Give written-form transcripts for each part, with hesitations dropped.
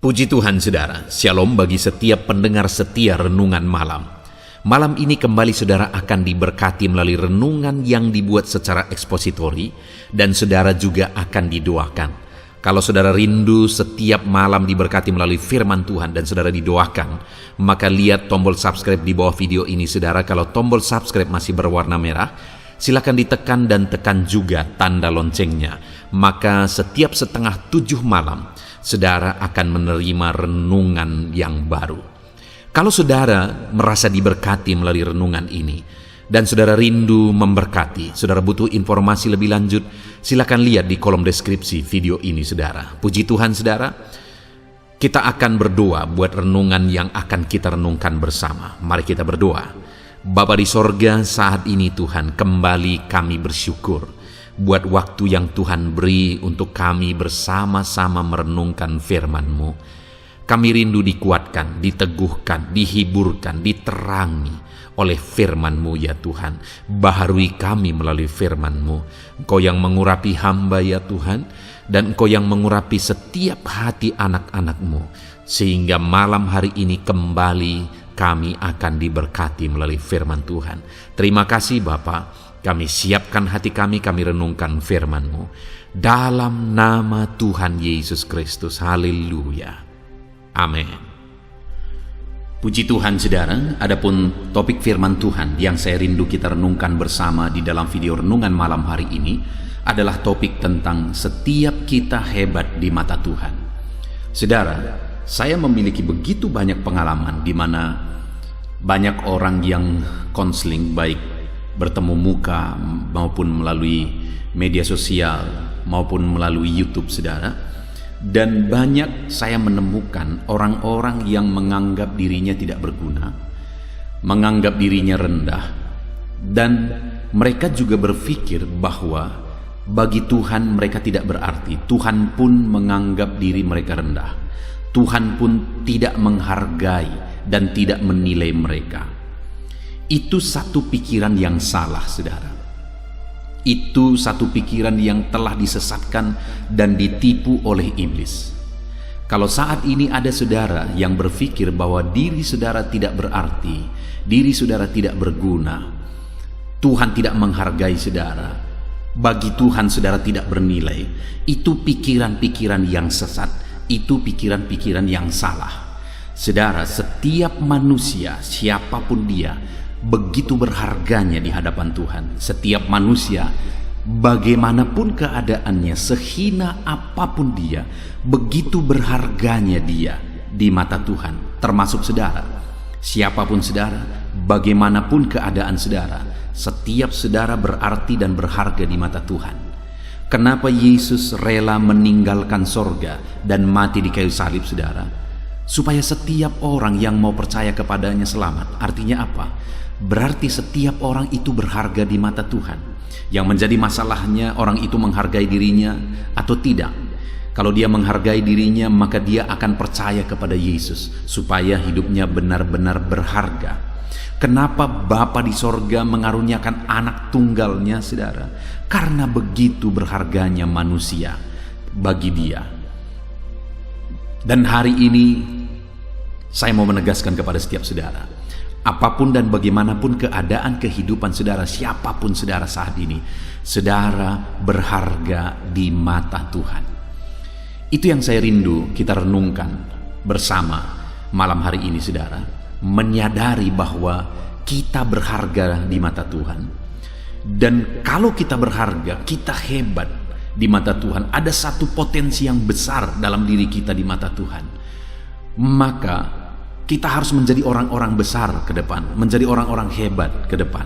Puji Tuhan saudara, shalom bagi setiap pendengar setia renungan malam. Malam ini kembali saudara akan diberkati melalui renungan yang dibuat secara ekspositori dan saudara juga akan didoakan. Kalau saudara rindu setiap malam diberkati melalui firman Tuhan dan saudara didoakan, maka lihat tombol subscribe di bawah video ini saudara. Kalau tombol subscribe masih berwarna merah, silakan ditekan dan tekan juga tanda loncengnya. Maka setiap 6:30 malam, saudara akan menerima renungan yang baru. Kalau saudara merasa diberkati melalui renungan ini, dan saudara rindu memberkati, saudara butuh informasi lebih lanjut, silakan lihat di kolom deskripsi video ini saudara. Puji Tuhan saudara, kita akan berdoa buat renungan yang akan kita renungkan bersama. Mari kita berdoa. Bapa di sorga, saat ini Tuhan, kembali kami bersyukur buat waktu yang Tuhan beri untuk kami bersama-sama merenungkan firman-Mu. Kami rindu dikuatkan, diteguhkan, dihiburkan, diterangi oleh firman-Mu ya Tuhan. Baharui kami melalui firman-Mu. Engkau yang mengurapi hamba ya Tuhan, dan Engkau yang mengurapi setiap hati anak-anak-Mu, sehingga malam hari ini kembali kami akan diberkati melalui firman Tuhan. Terima kasih Bapa. Kami siapkan hati kami renungkan firman-Mu. Dalam nama Tuhan Yesus Kristus. Haleluya. Amin. Puji Tuhan saudara, adapun topik firman Tuhan yang saya rindu kita renungkan bersama di dalam video renungan malam hari ini adalah topik tentang setiap kita hebat di mata Tuhan. Saudara, saya memiliki begitu banyak pengalaman di mana banyak orang yang konseling, baik bertemu muka maupun melalui media sosial maupun melalui YouTube saudara, dan banyak saya menemukan orang-orang yang menganggap dirinya tidak berguna, menganggap dirinya rendah, dan mereka juga berpikir bahwa bagi Tuhan mereka tidak berarti. Tuhan pun menganggap diri mereka rendah. Tuhan pun tidak menghargai dan tidak menilai mereka. Itu satu pikiran yang salah saudara. Itu satu pikiran yang telah disesatkan dan ditipu oleh iblis. Kalau saat ini ada saudara yang berpikir bahwa diri saudara tidak berarti, diri saudara tidak berguna, Tuhan tidak menghargai saudara, bagi Tuhan saudara tidak bernilai, itu pikiran-pikiran yang sesat, itu pikiran-pikiran yang salah. Saudara, setiap manusia siapapun dia begitu berharganya di hadapan Tuhan. Setiap manusia bagaimanapun keadaannya, sehina apapun dia, begitu berharganya dia di mata Tuhan. Termasuk saudara, siapapun saudara, bagaimanapun keadaan saudara, setiap saudara berarti dan berharga di mata Tuhan. Kenapa Yesus rela meninggalkan sorga dan mati di kayu salib saudara? Supaya setiap orang yang mau percaya kepadanya selamat. Artinya apa? Berarti setiap orang itu berharga di mata Tuhan. Yang menjadi masalahnya orang itu menghargai dirinya atau tidak. Kalau dia menghargai dirinya, maka dia akan percaya kepada Yesus supaya hidupnya benar-benar berharga. Kenapa Bapa di sorga mengaruniakan anak tunggalnya saudara? Karena begitu berharganya manusia bagi dia. Dan hari ini saya mau menegaskan kepada setiap saudara, apapun dan bagaimanapun keadaan kehidupan saudara, siapapun saudara saat ini, saudara berharga di mata Tuhan. Itu yang saya rindu kita renungkan bersama malam hari ini saudara. Menyadari bahwa kita berharga di mata Tuhan. Dan kalau kita berharga, kita hebat di mata Tuhan, ada satu potensi yang besar dalam diri kita di mata Tuhan. Maka kita harus menjadi orang-orang besar ke depan, menjadi orang-orang hebat ke depan.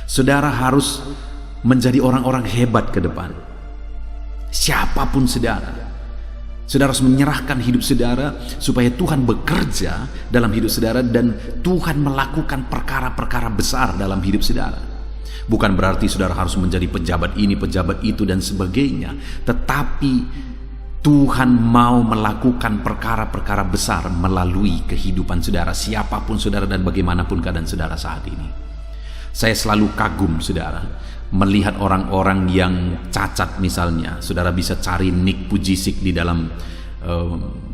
Saudara harus menjadi orang-orang hebat ke depan. Siapapun saudara, saudara harus menyerahkan hidup saudara supaya Tuhan bekerja dalam hidup saudara dan Tuhan melakukan perkara-perkara besar dalam hidup saudara. Bukan berarti saudara harus menjadi pejabat ini, pejabat itu dan sebagainya, tetapi Tuhan mau melakukan perkara-perkara besar melalui kehidupan saudara, siapapun saudara dan bagaimanapun keadaan saudara saat ini. Saya selalu kagum saudara melihat orang-orang yang cacat misalnya. Saudara bisa cari Nick Pujisik di dalam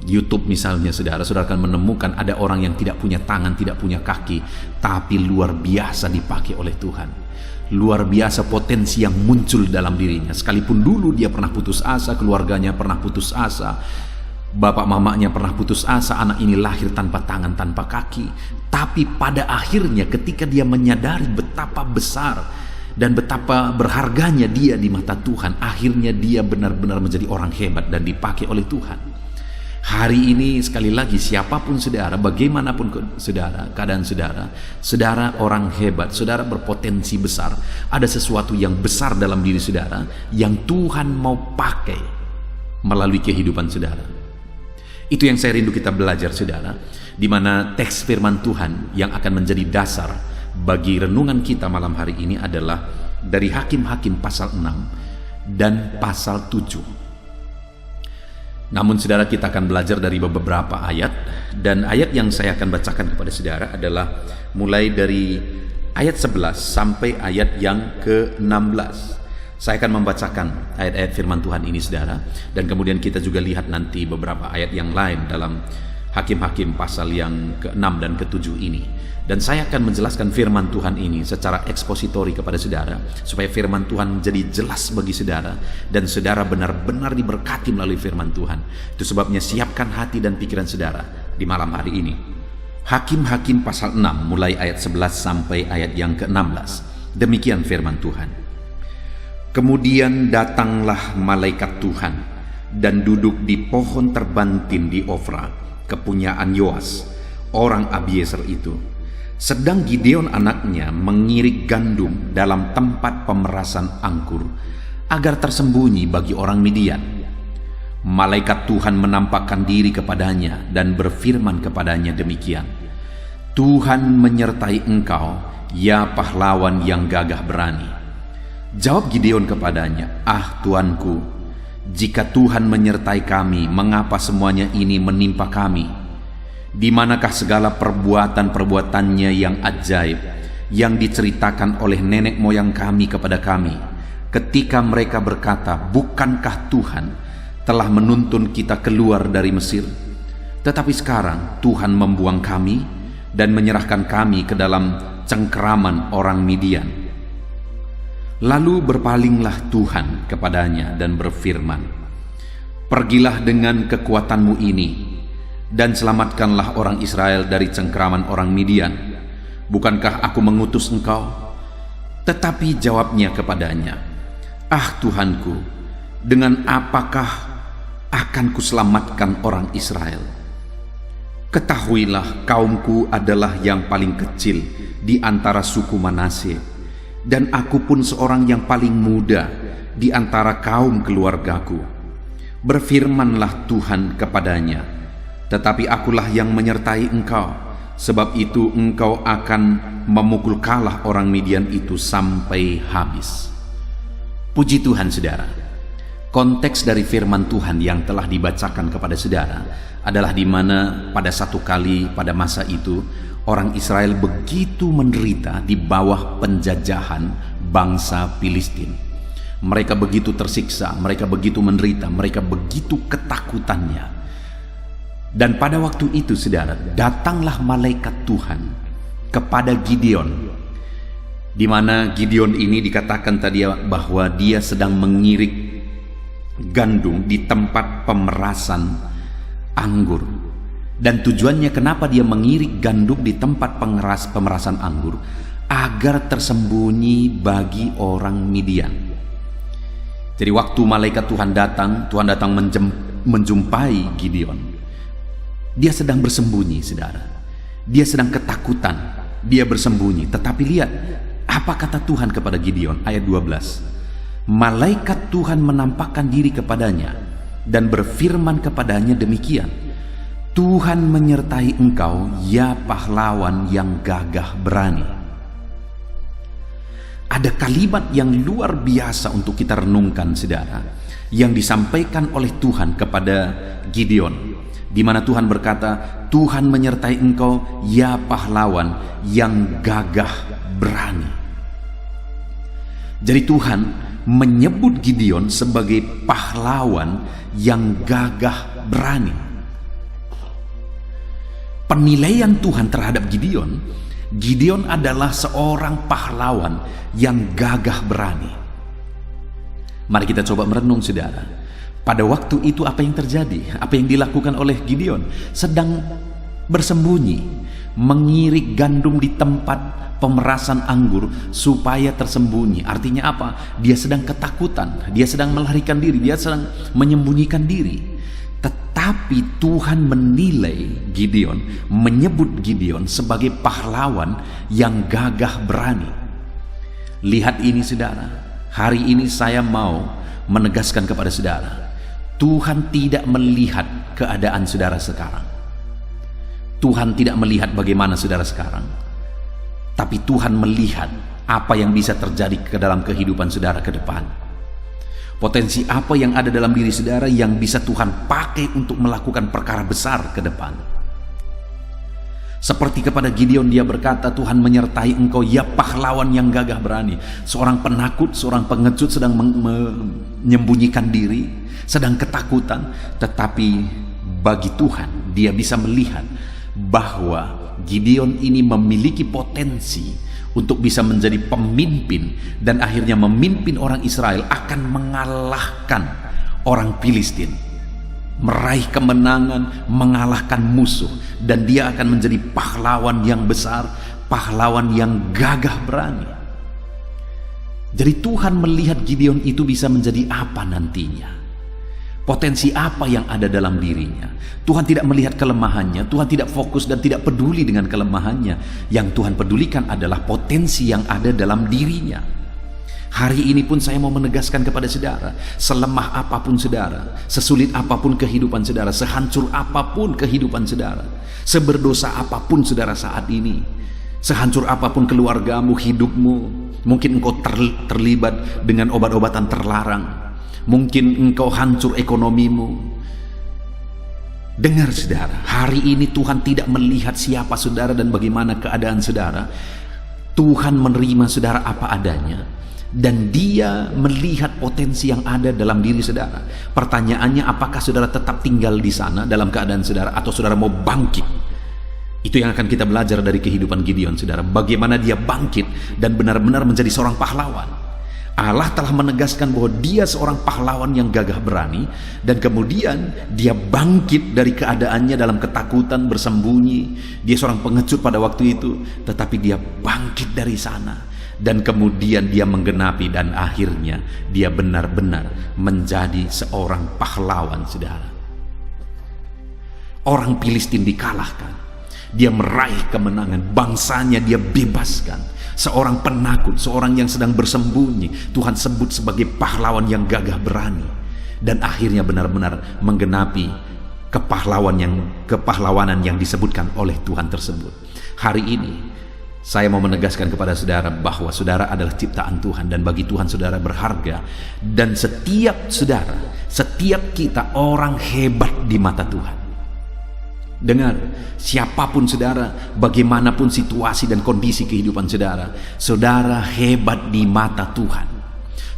YouTube misalnya, saudara akan menemukan ada orang yang tidak punya tangan, tidak punya kaki, tapi luar biasa dipakai oleh Tuhan. Luar biasa potensi yang muncul dalam dirinya. Sekalipun dulu dia pernah putus asa, keluarganya pernah putus asa, bapak mamanya pernah putus asa, anak ini lahir tanpa tangan, tanpa kaki. Tapi pada akhirnya ketika dia menyadari betapa besar dan betapa berharganya dia di mata Tuhan, akhirnya dia benar-benar menjadi orang hebat dan dipakai oleh Tuhan. Hari ini sekali lagi, siapapun saudara, bagaimanapun saudara, keadaan saudara, saudara orang hebat, saudara berpotensi besar. Ada sesuatu yang besar dalam diri saudara yang Tuhan mau pakai melalui kehidupan saudara. Itu yang saya rindu kita belajar, saudara, di mana teks firman Tuhan yang akan menjadi dasar bagi renungan kita malam hari ini adalah dari Hakim-Hakim pasal 6 dan pasal 7. Namun saudara, kita akan belajar dari beberapa ayat, dan ayat yang saya akan bacakan kepada saudara adalah mulai dari ayat 11 sampai ayat yang ke-16. Saya akan membacakan ayat-ayat firman Tuhan ini, saudara, dan kemudian kita juga lihat nanti beberapa ayat yang lain dalam Hakim-Hakim pasal yang ke-6 dan ke-7 ini. Dan saya akan menjelaskan firman Tuhan ini secara ekspositori kepada saudara, supaya firman Tuhan menjadi jelas bagi saudara, dan saudara benar-benar diberkati melalui firman Tuhan. Itu sebabnya siapkan hati dan pikiran saudara di malam hari ini. Hakim-Hakim pasal 6 mulai ayat 11 sampai ayat yang ke-16. Demikian firman Tuhan. Kemudian datanglah malaikat Tuhan dan duduk di pohon terbantin di Ofra, kepunyaan Yoas, orang Abiezer itu. Sedang Gideon anaknya mengirik gandum dalam tempat pemerasan anggur agar tersembunyi bagi orang Midian. Malaikat Tuhan menampakkan diri kepadanya dan berfirman kepadanya demikian, Tuhan menyertai engkau, ya pahlawan yang gagah berani. Jawab Gideon kepadanya, ah Tuanku, jika Tuhan menyertai kami, mengapa semuanya ini menimpa kami? Di manakah segala perbuatan-perbuatannya yang ajaib yang diceritakan oleh nenek moyang kami kepada kami, ketika mereka berkata, bukankah Tuhan telah menuntun kita keluar dari Mesir? Tetapi sekarang Tuhan membuang kami dan menyerahkan kami ke dalam cengkeraman orang Midian. Lalu berpalinglah Tuhan kepadanya dan berfirman, pergilah dengan kekuatanmu ini dan selamatkanlah orang Israel dari cengkeraman orang Midian. Bukankah aku mengutus engkau? Tetapi jawabnya kepadanya, ah Tuhanku, dengan apakah akan kuselamatkan orang Israel? Ketahuilah, kaumku adalah yang paling kecil di antara suku Manasye, dan aku pun seorang yang paling muda di antara kaum keluargaku. Berfirmanlah Tuhan kepadanya, tetapi akulah yang menyertai engkau, sebab itu engkau akan memukul kalah orang Midian itu sampai habis. Puji Tuhan, saudara. Konteks dari firman Tuhan yang telah dibacakan kepada saudara adalah di mana pada satu kali pada masa itu orang Israel begitu menderita di bawah penjajahan bangsa Filistin. Mereka begitu tersiksa, mereka begitu menderita, mereka begitu ketakutannya. Dan pada waktu itu, saudara, datanglah malaikat Tuhan kepada Gideon, di mana Gideon ini dikatakan tadi bahwa dia sedang mengirik gandum di tempat pemerasan anggur. Dan tujuannya kenapa dia mengirik gandum di tempat pemerasan anggur? Agar tersembunyi bagi orang Midian. Jadi waktu malaikat Tuhan datang menjumpai Gideon. Dia sedang bersembunyi, saudara. Dia sedang ketakutan. Dia bersembunyi. Tetapi lihat, apa kata Tuhan kepada Gideon? Ayat 12. Malaikat Tuhan menampakkan diri kepadanya dan berfirman kepadanya demikian, Tuhan menyertai engkau, ya pahlawan yang gagah berani. Ada kalimat yang luar biasa untuk kita renungkan, saudara, yang disampaikan oleh Tuhan kepada Gideon, di mana Tuhan berkata, Tuhan menyertai engkau, ya pahlawan yang gagah berani. Jadi Tuhan menyebut Gideon sebagai pahlawan yang gagah berani. Penilaian Tuhan terhadap Gideon, Gideon adalah seorang pahlawan yang gagah berani. Mari kita coba merenung, saudara. Pada waktu itu apa yang terjadi? Apa yang dilakukan oleh Gideon? Sedang bersembunyi, mengirik gandum di tempat pemerasan anggur supaya tersembunyi. Artinya apa? Dia sedang ketakutan, dia sedang melarikan diri, dia sedang menyembunyikan diri. Tetapi Tuhan menilai Gideon, menyebut Gideon sebagai pahlawan yang gagah berani. Lihat ini, saudara. Hari ini saya mau menegaskan kepada saudara, Tuhan tidak melihat keadaan saudara sekarang. Tuhan tidak melihat bagaimana saudara sekarang, tapi Tuhan melihat apa yang bisa terjadi ke dalam kehidupan saudara ke depan. Potensi apa yang ada dalam diri saudara yang bisa Tuhan pakai untuk melakukan perkara besar ke depan. Seperti kepada Gideon, dia berkata, Tuhan menyertai engkau, ya pahlawan yang gagah berani. Seorang penakut, seorang pengecut sedang menyembunyikan diri, sedang ketakutan. Tetapi bagi Tuhan, dia bisa melihat bahwa Gideon ini memiliki potensi untuk bisa menjadi pemimpin dan akhirnya memimpin orang Israel akan mengalahkan orang Filistin, meraih kemenangan, mengalahkan musuh, dan dia akan menjadi pahlawan yang besar, pahlawan yang gagah berani. Jadi Tuhan melihat Gideon itu bisa menjadi apa nantinya, potensi apa yang ada dalam dirinya. Tuhan tidak melihat kelemahannya, Tuhan tidak fokus dan tidak peduli dengan kelemahannya. Yang Tuhan pedulikan adalah potensi yang ada dalam dirinya. Hari ini pun saya mau menegaskan kepada saudara, selemah apapun saudara, sesulit apapun kehidupan saudara, sehancur apapun kehidupan saudara, seberdosa apapun saudara saat ini, sehancur apapun keluargamu, hidupmu, mungkin engkau terlibat dengan obat-obatan terlarang, mungkin engkau hancur ekonomimu. Dengar saudara, hari ini Tuhan tidak melihat siapa saudara dan bagaimana keadaan saudara. Tuhan menerima saudara apa adanya, dan dia melihat potensi yang ada dalam diri saudara. Pertanyaannya, apakah saudara tetap tinggal di sana dalam keadaan saudara, atau saudara mau bangkit? Itu yang akan kita belajar dari kehidupan Gideon, saudara. Bagaimana dia bangkit dan benar-benar menjadi seorang pahlawan. Allah telah menegaskan bahwa dia seorang pahlawan yang gagah berani, dan kemudian dia bangkit dari keadaannya dalam ketakutan, bersembunyi. Dia seorang pengecut pada waktu itu, tetapi dia bangkit dari sana, dan kemudian dia menggenapi, dan akhirnya dia benar-benar menjadi seorang pahlawan, saudara. Orang Filistin dikalahkan, dia meraih kemenangan, bangsanya dia bebaskan. Seorang penakut, seorang yang sedang bersembunyi, Tuhan sebut sebagai pahlawan yang gagah berani, dan akhirnya benar-benar menggenapi kepahlawanan yang disebutkan oleh Tuhan tersebut. Hari ini saya mau menegaskan kepada saudara bahwa saudara adalah ciptaan Tuhan, dan bagi Tuhan saudara berharga, dan setiap saudara, setiap kita orang hebat di mata Tuhan. Dengar, siapapun saudara, bagaimanapun situasi dan kondisi kehidupan saudara, saudara hebat di mata Tuhan.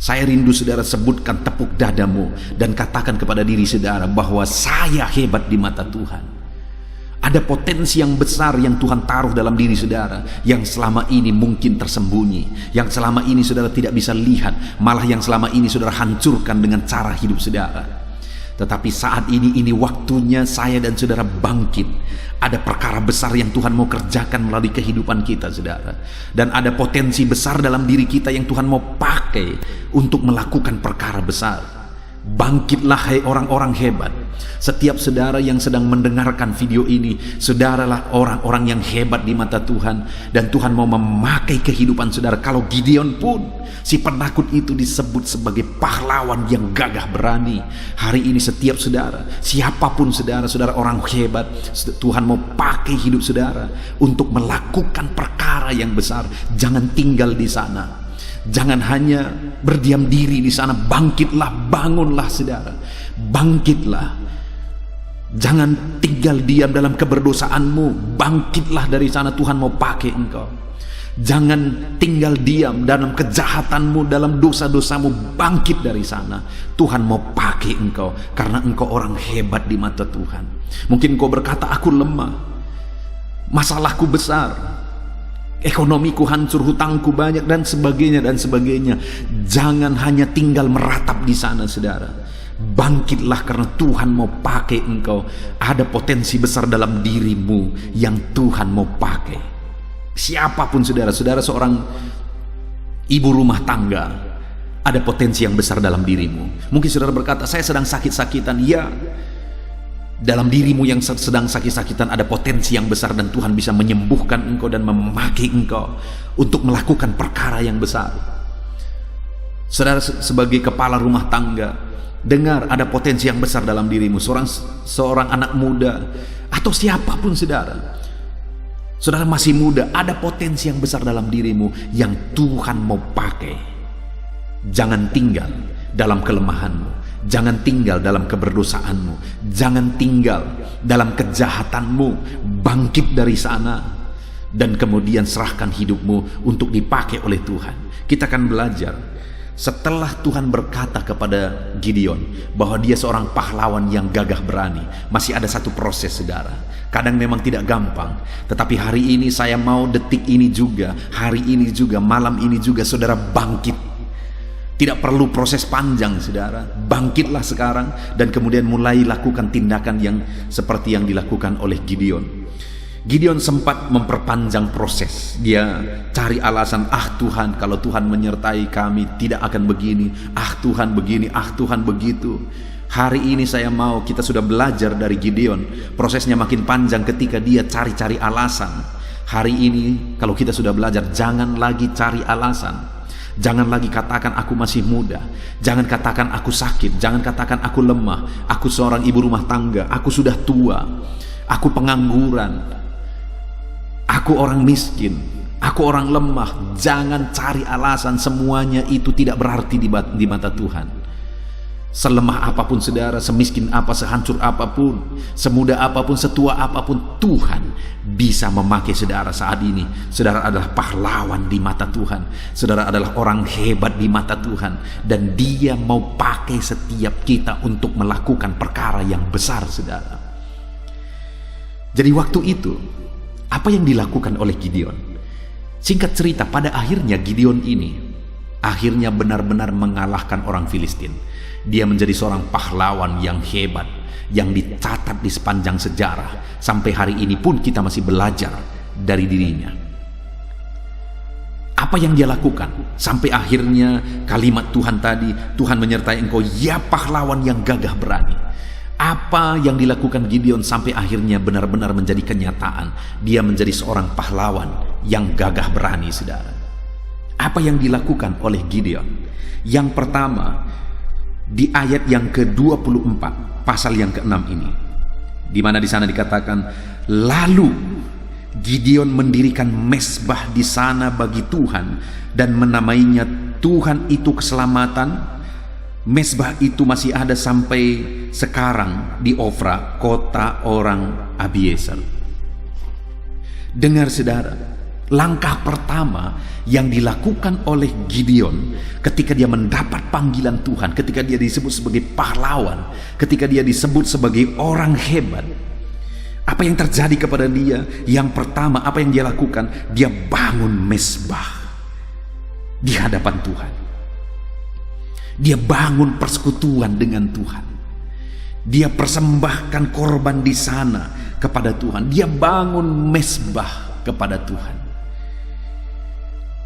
Saya rindu saudara sebutkan, tepuk dadamu dan katakan kepada diri saudara bahwa saya hebat di mata Tuhan. Ada potensi yang besar yang Tuhan taruh dalam diri saudara, yang selama ini mungkin tersembunyi, yang selama ini saudara tidak bisa lihat, malah yang selama ini saudara hancurkan dengan cara hidup saudara. Tetapi saat ini waktunya saya dan saudara bangkit. Ada perkara besar yang Tuhan mau kerjakan melalui kehidupan kita, saudara. Dan ada potensi besar dalam diri kita yang Tuhan mau pakai untuk melakukan perkara besar. Bangkitlah hai orang-orang hebat. Setiap saudara yang sedang mendengarkan video ini, saudaralah orang-orang yang hebat di mata Tuhan, dan Tuhan mau memakai kehidupan saudara. Kalau Gideon pun, si penakut itu, disebut sebagai pahlawan yang gagah berani. Hari ini setiap saudara, siapapun saudara, saudara orang hebat, Tuhan mau pakai hidup saudara untuk melakukan perkara yang besar. Jangan tinggal di sana. Jangan hanya berdiam diri di sana. Bangkitlah, bangunlah saudara. Bangkitlah. Jangan tinggal diam dalam keberdosaanmu. Bangkitlah dari sana, Tuhan mau pakai engkau. Jangan tinggal diam dalam kejahatanmu, dalam dosa-dosamu. Bangkit dari sana. Tuhan mau pakai engkau karena engkau orang hebat di mata Tuhan. Mungkin engkau berkata, aku lemah, masalahku besar, ekonomiku hancur, hutangku banyak, dan sebagainya dan sebagainya. Jangan hanya tinggal meratap di sana, saudara. Bangkitlah karena Tuhan mau pakai engkau. Ada potensi besar dalam dirimu yang Tuhan mau pakai. Siapapun saudara seorang ibu rumah tangga, ada potensi yang besar dalam dirimu. Mungkin saudara berkata, saya sedang sakit-sakitan. Ya, dalam dirimu yang sedang sakit-sakitan ada potensi yang besar, dan Tuhan bisa menyembuhkan engkau dan memakai engkau untuk melakukan perkara yang besar. Saudara sebagai kepala rumah tangga, dengar, ada potensi yang besar dalam dirimu. Seorang anak muda atau siapapun saudara masih muda, ada potensi yang besar dalam dirimu yang Tuhan mau pakai. Jangan tinggal dalam kelemahanmu. Jangan tinggal dalam keberdosaanmu. Jangan tinggal dalam kejahatanmu. Bangkit dari sana dan kemudian serahkan hidupmu untuk dipakai oleh Tuhan. Kita akan belajar setelah Tuhan berkata kepada Gideon bahwa dia seorang pahlawan yang gagah berani. Masih ada satu proses, saudara. Kadang memang tidak gampang, tetapi hari ini saya mau, detik ini juga, hari ini juga, malam ini juga, saudara bangkit. Tidak perlu proses panjang, saudara. Bangkitlah sekarang dan kemudian mulai lakukan tindakan yang seperti yang dilakukan oleh Gideon. Gideon sempat memperpanjang proses. Dia cari alasan, Tuhan, kalau Tuhan menyertai kami tidak akan begini. Tuhan begini, Tuhan begitu. Hari ini saya mau, kita sudah belajar dari Gideon. Prosesnya makin panjang ketika dia cari-cari alasan. Hari ini kalau kita sudah belajar, jangan lagi cari alasan. Jangan lagi katakan aku masih muda. Jangan katakan aku sakit. Jangan katakan aku lemah. Aku seorang ibu rumah tangga. Aku sudah tua. Aku pengangguran. Aku orang miskin. Aku orang lemah. Jangan cari alasan. Semuanya itu tidak berarti di mata Tuhan. Selemah apapun saudara, semiskin apa, sehancur apapun, semuda apapun, setua apapun, Tuhan bisa memakai saudara saat ini. Saudara adalah pahlawan di mata Tuhan. Saudara adalah orang hebat di mata Tuhan. Dan Dia mau pakai setiap kita untuk melakukan perkara yang besar, saudara. Jadi waktu itu, apa yang dilakukan oleh Gideon? Singkat cerita, pada akhirnya Gideon ini akhirnya benar-benar mengalahkan orang Filistin. Dia menjadi seorang pahlawan yang hebat, yang dicatat di sepanjang sejarah. Sampai hari ini pun kita masih belajar dari dirinya. Apa yang dia lakukan? Sampai akhirnya kalimat Tuhan tadi, Tuhan menyertai engkau, ya pahlawan yang gagah berani. Apa yang dilakukan Gideon sampai akhirnya benar-benar menjadi kenyataan. Dia menjadi seorang pahlawan yang gagah berani, saudara. Apa yang dilakukan oleh Gideon? Yang pertama, di ayat yang ke-24 pasal yang ke-6 ini, di mana di sana dikatakan, lalu Gideon mendirikan mezbah di sana bagi Tuhan dan menamainya Tuhan itu keselamatan. Mezbah itu masih ada sampai sekarang di Ofra, kota orang Abiezer. Dengar saudara, langkah pertama yang dilakukan oleh Gideon ketika dia mendapat panggilan Tuhan, ketika dia disebut sebagai pahlawan, ketika dia disebut sebagai orang hebat, apa yang terjadi kepada dia? Yang pertama, apa yang dia lakukan? Dia bangun mezbah di hadapan Tuhan. Dia bangun persekutuan dengan Tuhan. Dia persembahkan korban di sana kepada Tuhan. Dia bangun mezbah kepada Tuhan.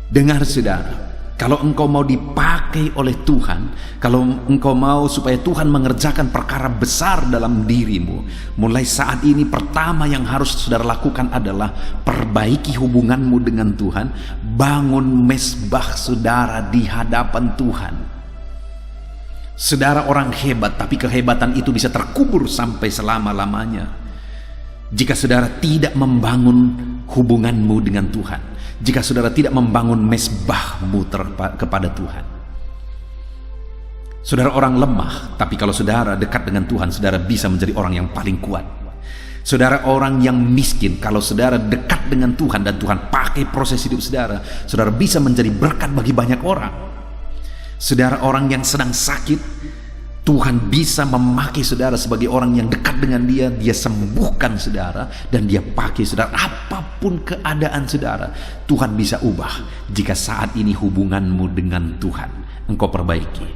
Dengar saudara, kalau engkau mau dipakai oleh Tuhan, kalau engkau mau supaya Tuhan mengerjakan perkara besar dalam dirimu, mulai saat ini pertama yang harus saudara lakukan adalah perbaiki hubunganmu dengan Tuhan. Bangun mezbah saudara di hadapan Tuhan. Saudara orang hebat, tapi kehebatan itu bisa terkubur sampai selama-lamanya jika saudara tidak membangun hubunganmu dengan Tuhan, jika saudara tidak membangun mezbahmu kepada Tuhan. Saudara orang lemah, tapi kalau saudara dekat dengan Tuhan, saudara bisa menjadi orang yang paling kuat. Saudara, orang yang miskin, kalau saudara dekat dengan Tuhan dan Tuhan pakai proses hidup saudara, saudara bisa menjadi berkat bagi banyak orang. Saudara, orang yang sedang sakit, Tuhan bisa memakai saudara sebagai orang yang dekat dengan dia. Dia sembuhkan saudara, dan dia pakai saudara. Apapun keadaan saudara, Tuhan bisa ubah jika saat ini hubunganmu dengan Tuhan engkau perbaiki.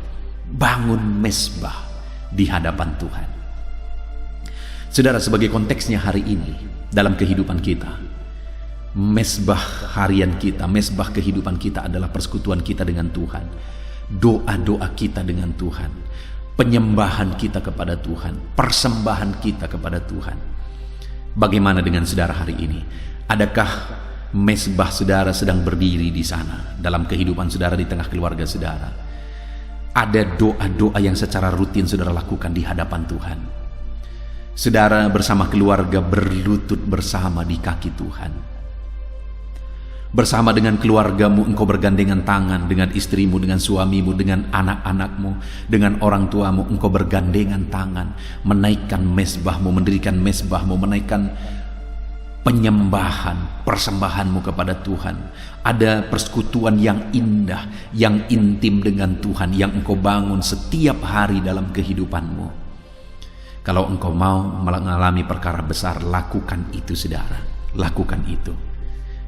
Bangun mesbah di hadapan Tuhan. Saudara, sebagai konteksnya hari ini dalam kehidupan kita, mesbah harian kita, mesbah kehidupan kita adalah persekutuan kita dengan Tuhan, doa-doa kita dengan Tuhan, penyembahan kita kepada Tuhan, persembahan kita kepada Tuhan. Bagaimana dengan saudara hari ini? Adakah mesbah saudara sedang berdiri di sana dalam kehidupan saudara, di tengah keluarga saudara? Ada doa-doa yang secara rutin saudara lakukan di hadapan Tuhan. Saudara bersama keluarga berlutut bersama di kaki Tuhan. Bersama dengan keluargamu engkau bergandengan tangan, dengan istrimu, dengan suamimu, dengan anak-anakmu, dengan orang tuamu engkau bergandengan tangan, menaikkan mesbahmu, mendirikan mesbahmu, menaikkan penyembahan, persembahanmu kepada Tuhan. Ada persekutuan yang indah, yang intim dengan Tuhan yang engkau bangun setiap hari dalam kehidupanmu. Kalau engkau mau mengalami perkara besar, lakukan itu saudara, lakukan itu.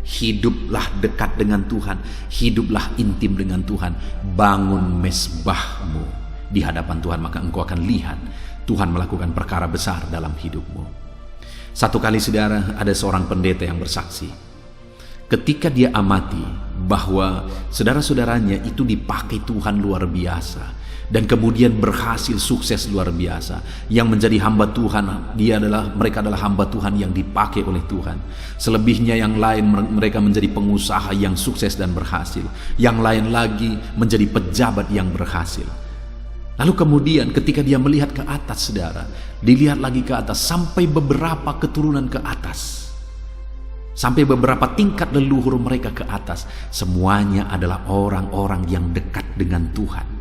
Hiduplah dekat dengan Tuhan, hiduplah intim dengan Tuhan. Bangun mesbahmu di hadapan Tuhan, maka engkau akan lihat Tuhan melakukan perkara besar dalam hidupmu. Satu kali saudara, ada seorang pendeta yang bersaksi, ketika dia amati bahwa saudara-saudaranya itu dipakai Tuhan luar biasa, dan kemudian berhasil sukses luar biasa. Yang menjadi hamba Tuhan, mereka adalah hamba Tuhan yang dipakai oleh Tuhan. Selebihnya yang lain, mereka menjadi pengusaha yang sukses dan berhasil. Yang lain lagi menjadi pejabat yang berhasil. Lalu kemudian ketika dia melihat ke atas saudara, dilihat lagi ke atas sampai beberapa keturunan ke atas, sampai beberapa tingkat leluhur mereka ke atas, semuanya adalah orang-orang yang dekat dengan Tuhan.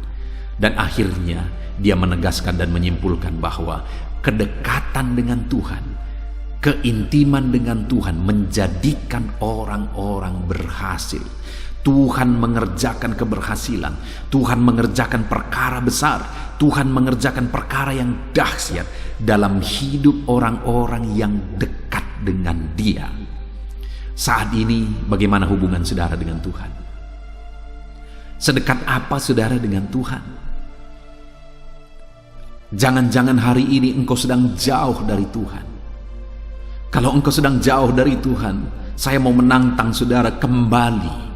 Dan akhirnya dia menegaskan dan menyimpulkan bahwa kedekatan dengan Tuhan, keintiman dengan Tuhan menjadikan orang-orang berhasil. Tuhan mengerjakan keberhasilan, Tuhan mengerjakan perkara besar, Tuhan mengerjakan perkara yang dahsyat dalam hidup orang-orang yang dekat dengan Dia. Saat ini bagaimana hubungan saudara dengan Tuhan? Sedekat apa saudara dengan Tuhan? Jangan-jangan hari ini engkau sedang jauh dari Tuhan. Kalau engkau sedang jauh dari Tuhan, saya mau menantang saudara kembali.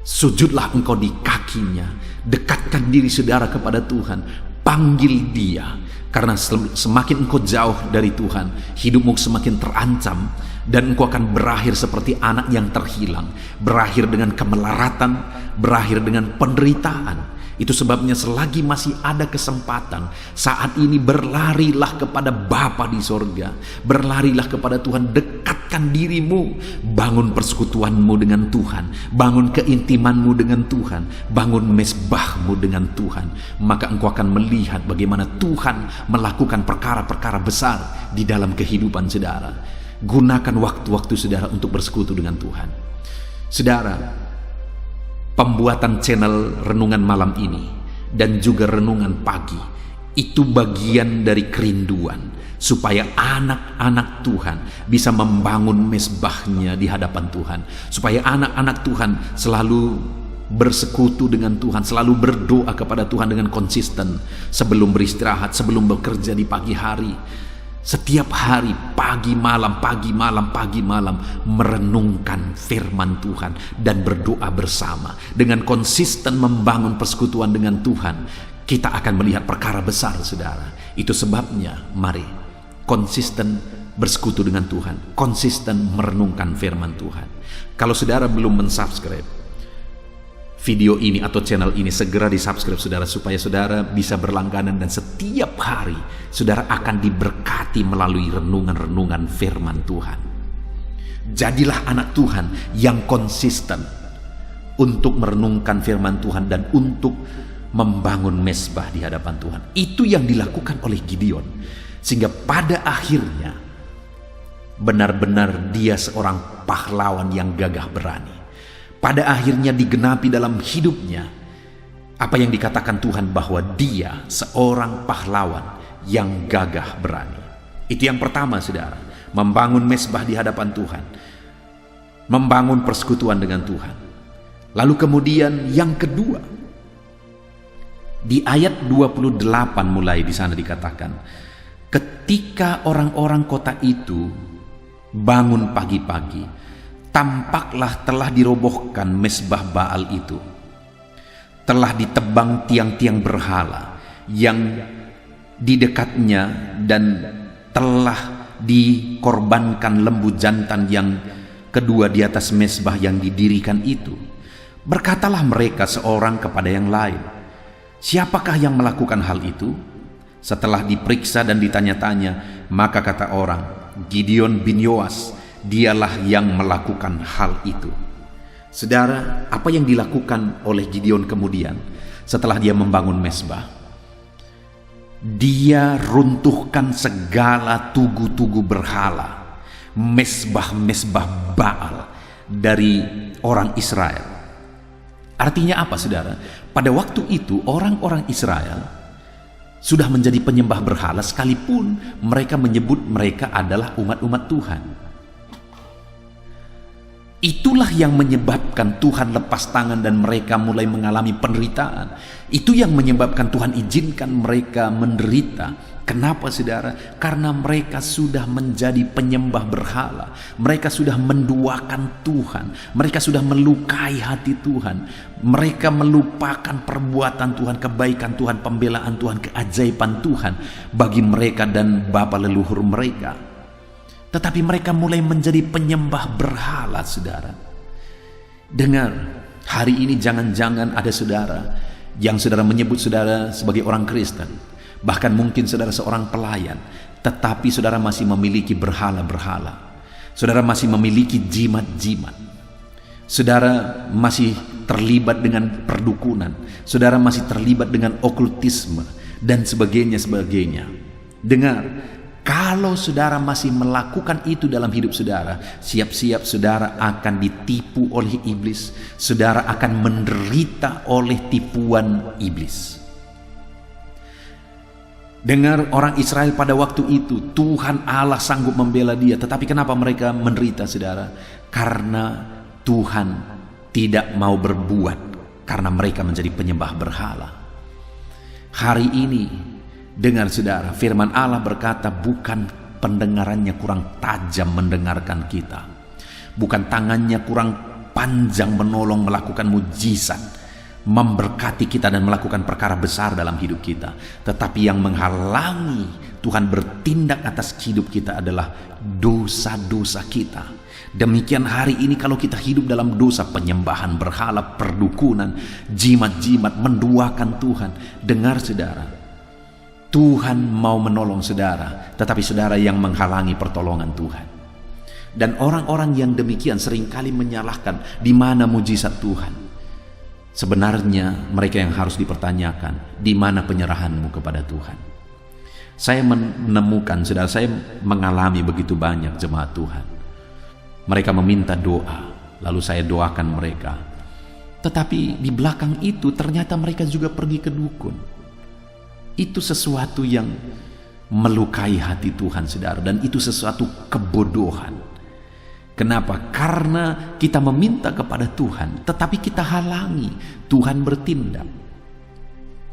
Sujudlah engkau di kakinya, dekatkan diri saudara kepada Tuhan, panggil Dia. Karena semakin engkau jauh dari Tuhan, hidupmu semakin terancam, dan engkau akan berakhir seperti anak yang terhilang, berakhir dengan kemelaratan, berakhir dengan penderitaan. Itu sebabnya selagi masih ada kesempatan, saat ini berlarilah kepada Bapa di sorga, berlarilah kepada Tuhan, dekatkan dirimu, bangun persekutuanmu dengan Tuhan, bangun keintimanmu dengan Tuhan, bangun mesbahmu dengan Tuhan. Maka engkau akan melihat bagaimana Tuhan melakukan perkara-perkara besar di dalam kehidupan saudara. Gunakan waktu-waktu saudara untuk bersekutu dengan Tuhan. Saudara, pembuatan channel renungan malam ini dan juga renungan pagi itu bagian dari kerinduan supaya anak-anak Tuhan bisa membangun mesbahnya di hadapan Tuhan, supaya anak-anak Tuhan selalu bersekutu dengan Tuhan, selalu berdoa kepada Tuhan dengan konsisten sebelum beristirahat, sebelum bekerja di pagi hari. Setiap hari, pagi malam merenungkan firman Tuhan dan berdoa bersama. Dengan konsisten membangun persekutuan dengan Tuhan, kita akan melihat perkara besar saudara. Itu sebabnya mari konsisten bersekutu dengan Tuhan, konsisten merenungkan firman Tuhan. Kalau saudara belum mensubscribe video ini atau channel ini, segera di subscribe saudara, supaya saudara bisa berlangganan dan setiap hari saudara akan diberkati melalui renungan-renungan firman Tuhan. Jadilah anak Tuhan yang konsisten untuk merenungkan firman Tuhan dan untuk membangun mesbah di hadapan Tuhan. Itu yang dilakukan oleh Gideon, sehingga pada akhirnya Benar-benar dia seorang pahlawan yang gagah berani. Pada akhirnya digenapi dalam hidupnya apa yang dikatakan Tuhan bahwa dia seorang pahlawan yang gagah berani. Itu yang pertama, saudara. Membangun mesbah di hadapan Tuhan. Membangun persekutuan dengan Tuhan. Lalu kemudian yang kedua, di ayat 28 mulai di sana dikatakan, ketika orang-orang kota itu bangun pagi-pagi, tampaklah telah dirobohkan mesbah Baal itu. Telah ditebang tiang-tiang berhala yang di dekatnya dan telah dikorbankan lembu jantan yang kedua di atas mesbah yang didirikan itu. Berkatalah mereka seorang kepada yang lain, siapakah yang melakukan hal itu? Setelah diperiksa dan ditanya-tanya, maka kata orang, Gideon bin Yoas, dialah yang melakukan hal itu. Saudara, apa yang dilakukan oleh Gideon kemudian setelah dia membangun mesbah? Dia runtuhkan segala tugu-tugu berhala, mesbah-mesbah Baal dari orang Israel. Artinya apa, saudara? Pada waktu itu orang-orang Israel sudah menjadi penyembah berhala sekalipun mereka menyebut mereka adalah umat-umat Tuhan. Itulah yang menyebabkan Tuhan lepas tangan dan mereka mulai mengalami penderitaan. Itu yang menyebabkan Tuhan izinkan mereka menderita. Kenapa, saudara? Karena mereka sudah menjadi penyembah berhala. Mereka sudah menduakan Tuhan. Mereka sudah melukai hati Tuhan. Mereka melupakan perbuatan Tuhan, kebaikan Tuhan, pembelaan Tuhan, keajaiban Tuhan bagi mereka dan bapa leluhur mereka. Tetapi mereka mulai menjadi penyembah berhala, saudara. Dengar, hari ini jangan-jangan ada saudara yang saudara menyebut saudara sebagai orang Kristen. Bahkan mungkin saudara seorang pelayan, tetapi saudara masih memiliki berhala-berhala. Saudara masih memiliki jimat-jimat. Saudara masih terlibat dengan perdukunan. Saudara masih terlibat dengan okultisme dan sebagainya. Dengar, kalau saudara masih melakukan itu dalam hidup saudara, siap-siap saudara akan ditipu oleh iblis. Saudara akan menderita oleh tipuan iblis. Dengar, orang Israel pada waktu itu, Tuhan Allah sanggup membela dia. Tetapi kenapa mereka menderita, saudara? Karena Tuhan tidak mau berbuat, karena mereka menjadi penyembah berhala. Hari ini, dengar saudara, firman Allah berkata, bukan pendengarannya kurang tajam mendengarkan kita. Bukan tangannya kurang panjang menolong melakukan mujizat, memberkati kita dan melakukan perkara besar dalam hidup kita. Tetapi yang menghalangi Tuhan bertindak atas hidup kita adalah dosa-dosa kita. Demikian hari ini kalau kita hidup dalam dosa, penyembahan berhala, perdukunan, jimat-jimat, menduakan Tuhan. Dengar saudara, Tuhan mau menolong saudara, tetapi saudara yang menghalangi pertolongan Tuhan. Dan orang-orang yang demikian seringkali menyalahkan di mana mujizat Tuhan. Sebenarnya mereka yang harus dipertanyakan, di mana penyerahanmu kepada Tuhan? Saya menemukan, saudara, saya mengalami begitu banyak jemaat Tuhan. Mereka meminta doa, lalu saya doakan mereka. Tetapi di belakang itu ternyata mereka juga pergi ke dukun. Itu sesuatu yang melukai hati Tuhan, saudara, dan itu sesuatu kebodohan. Kenapa? Karena kita meminta kepada Tuhan, tetapi kita halangi Tuhan bertindak.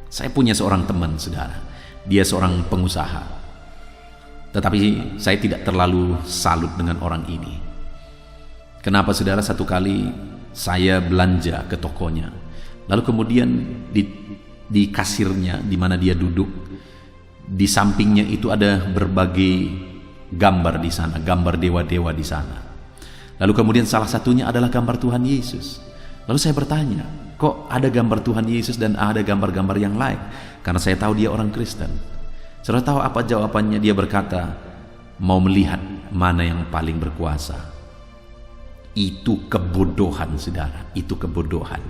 Saya punya seorang teman, saudara. Dia seorang pengusaha. Tetapi saya tidak terlalu salut dengan orang ini. Kenapa, saudara? Satu kali saya belanja ke tokonya. Lalu kemudian di kasirnya, di mana dia duduk, di sampingnya itu ada berbagai gambar di sana, gambar dewa-dewa di sana. Lalu kemudian salah satunya adalah gambar Tuhan Yesus. Lalu saya bertanya, kok ada gambar Tuhan Yesus dan ada gambar-gambar yang lain? Karena saya tahu dia orang Kristen. Saudara tahu apa jawabannya? Dia berkata, mau melihat mana yang paling berkuasa. Itu kebodohan, saudara. Itu kebodohan.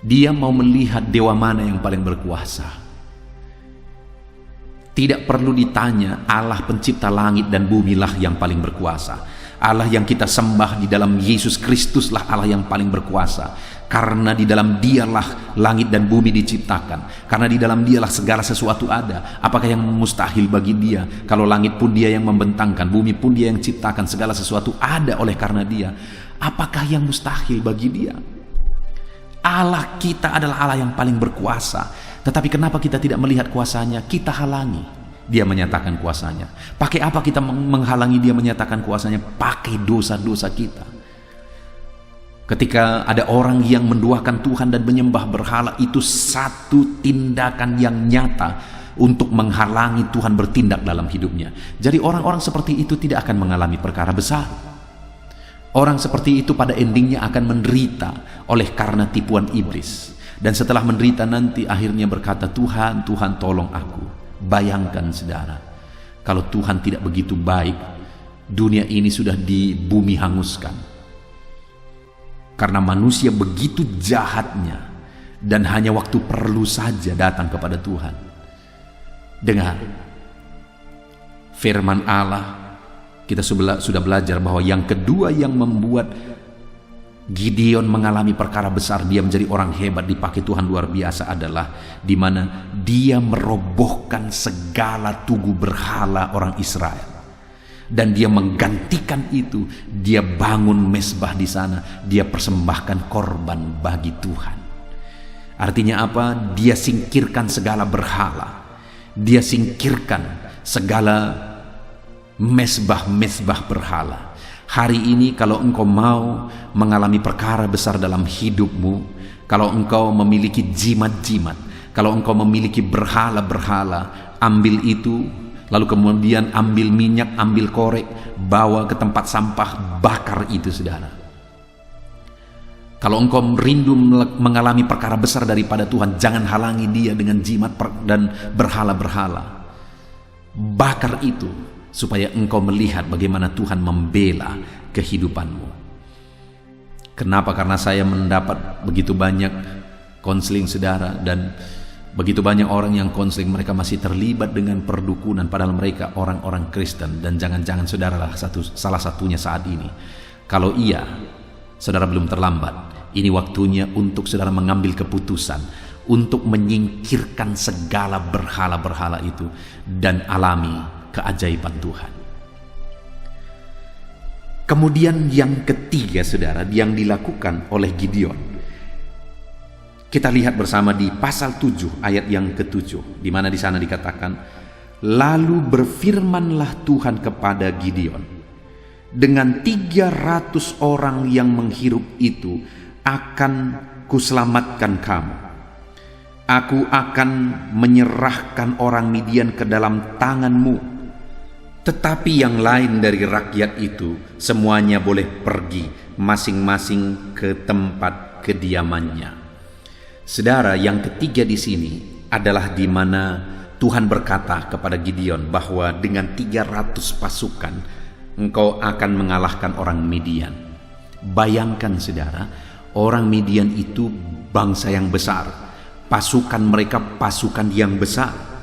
Dia mau melihat dewa mana yang paling berkuasa. Tidak perlu ditanya, Allah pencipta langit dan bumi lah yang paling berkuasa. Allah yang kita sembah di dalam Yesus Kristus lah Allah yang paling berkuasa. Karena di dalam Dialah langit dan bumi diciptakan. Karena di dalam Dialah segala sesuatu ada. Apakah yang mustahil bagi Dia? Kalau langit pun Dia yang membentangkan, bumi pun Dia yang ciptakan, segala sesuatu ada oleh karena Dia. Apakah yang mustahil bagi Dia? Allah kita adalah Allah yang paling berkuasa. Tetapi kenapa kita tidak melihat kuasanya? Kita halangi Dia menyatakan kuasanya. Pakai apa kita menghalangi Dia menyatakan kuasanya? Pakai dosa-dosa kita. Ketika ada orang yang menduakan Tuhan dan menyembah berhala, itu satu tindakan yang nyata untuk menghalangi Tuhan bertindak dalam hidupnya. Jadi orang-orang seperti itu tidak akan mengalami perkara besar. Orang seperti itu pada endingnya akan menderita oleh karena tipuan iblis. Dan setelah menderita nanti akhirnya berkata, Tuhan, Tuhan tolong aku. Bayangkan saudara, kalau Tuhan tidak begitu baik, dunia ini sudah di bumi hanguskan. Karena manusia begitu jahatnya, dan hanya waktu perlu saja datang kepada Tuhan. Dengar, firman Allah, kita sudah belajar bahwa yang kedua yang membuat Gideon mengalami perkara besar, dia menjadi orang hebat, dipakai Tuhan luar biasa, adalah di mana dia merobohkan segala tugu berhala orang Israel. Dan dia menggantikan itu, dia bangun mezbah di sana, dia persembahkan korban bagi Tuhan. Artinya apa? Dia singkirkan segala berhala. Dia singkirkan segala mezbah-mezbah berhala. Hari ini kalau engkau mau mengalami perkara besar dalam hidupmu, kalau engkau memiliki jimat-jimat, kalau engkau memiliki berhala-berhala, ambil itu, lalu kemudian ambil minyak, ambil korek, bawa ke tempat sampah, bakar itu saudara. Kalau engkau rindu mengalami perkara besar daripada Tuhan, jangan halangi Dia dengan jimat dan berhala-berhala. Bakar itu, supaya engkau melihat bagaimana Tuhan membela kehidupanmu. Kenapa? Karena saya mendapat begitu banyak konseling saudara, dan begitu banyak orang yang konseling, mereka masih terlibat dengan perdukunan, padahal mereka orang-orang Kristen. Dan jangan-jangan saudara lah salah satunya saat ini. Kalau iya, saudara belum terlambat. Ini waktunya untuk saudara mengambil keputusan untuk menyingkirkan segala berhala-berhala itu dan alami keajaiban Tuhan. Kemudian yang ketiga saudara, yang dilakukan oleh Gideon, kita lihat bersama di pasal 7 ayat yang ke-7, di mana di sana dikatakan, lalu berfirmanlah Tuhan kepada Gideon, dengan 300 orang yang menghirup itu akan kuselamatkan kamu. Aku akan menyerahkan orang Midian ke dalam tanganmu. Tetapi yang lain dari rakyat itu semuanya boleh pergi masing-masing ke tempat kediamannya. Saudara, yang ketiga di sini adalah di mana Tuhan berkata kepada Gideon bahwa dengan 300 pasukan engkau akan mengalahkan orang Midian. Bayangkan saudara, orang Midian itu bangsa yang besar. Pasukan mereka pasukan yang besar.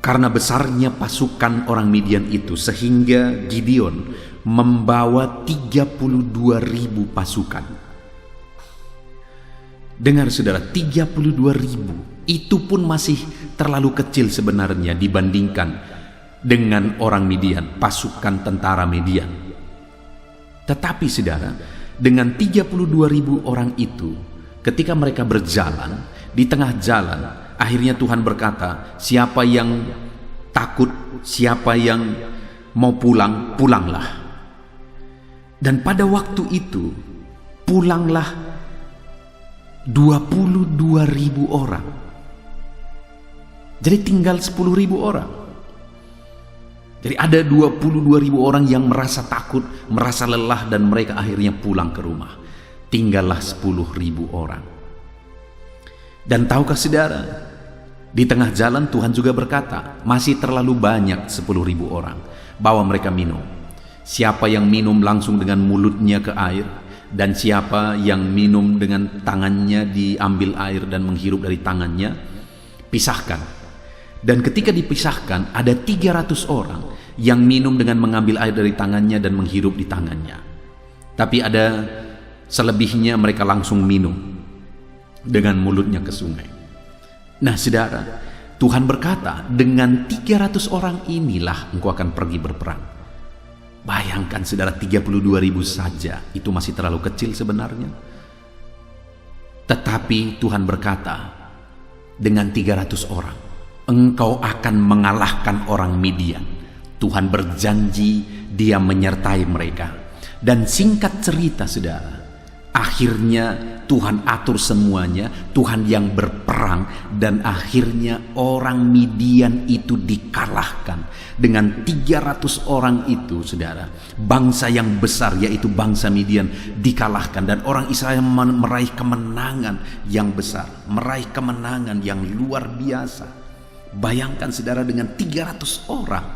Karena besarnya pasukan orang Midian itu, sehingga Gideon membawa 32.000 pasukan. Dengar saudara, 32.000 itu pun masih terlalu kecil sebenarnya dibandingkan dengan orang Midian, pasukan tentara Midian. Tetapi saudara, dengan 32.000 orang itu, ketika mereka berjalan, di tengah jalan, akhirnya Tuhan berkata, siapa yang takut, siapa yang mau pulang, pulanglah. Dan pada waktu itu, pulanglah 22.000 orang. Jadi tinggal 10.000 orang. Jadi ada 22.000 orang yang merasa takut, merasa lelah, dan mereka akhirnya pulang ke rumah. Tinggallah 10.000 orang. Dan tahukah saudara, di tengah jalan Tuhan juga berkata, masih terlalu banyak 10.000 orang, bawa mereka minum. Siapa yang minum langsung dengan mulutnya ke air, dan siapa yang minum dengan tangannya diambil air dan menghirup dari tangannya, pisahkan. Dan ketika dipisahkan, ada 300 orang yang minum dengan mengambil air dari tangannya dan menghirup di tangannya. Tapi ada selebihnya mereka langsung minum dengan mulutnya ke sungai. Nah saudara, Tuhan berkata, dengan 300 orang inilah engkau akan pergi berperang. Bayangkan saudara, 32.000 saja, itu masih terlalu kecil sebenarnya. Tetapi Tuhan berkata, dengan 300 orang, engkau akan mengalahkan orang Midian. Tuhan berjanji dia menyertai mereka. Dan singkat cerita saudara, akhirnya Tuhan atur semuanya, Tuhan yang berperang, dan akhirnya orang Midian itu dikalahkan. Dengan 300 orang itu saudara, bangsa yang besar yaitu bangsa Midian dikalahkan, dan orang Israel meraih kemenangan yang besar, meraih kemenangan yang luar biasa. Bayangkan saudara, dengan 300 orang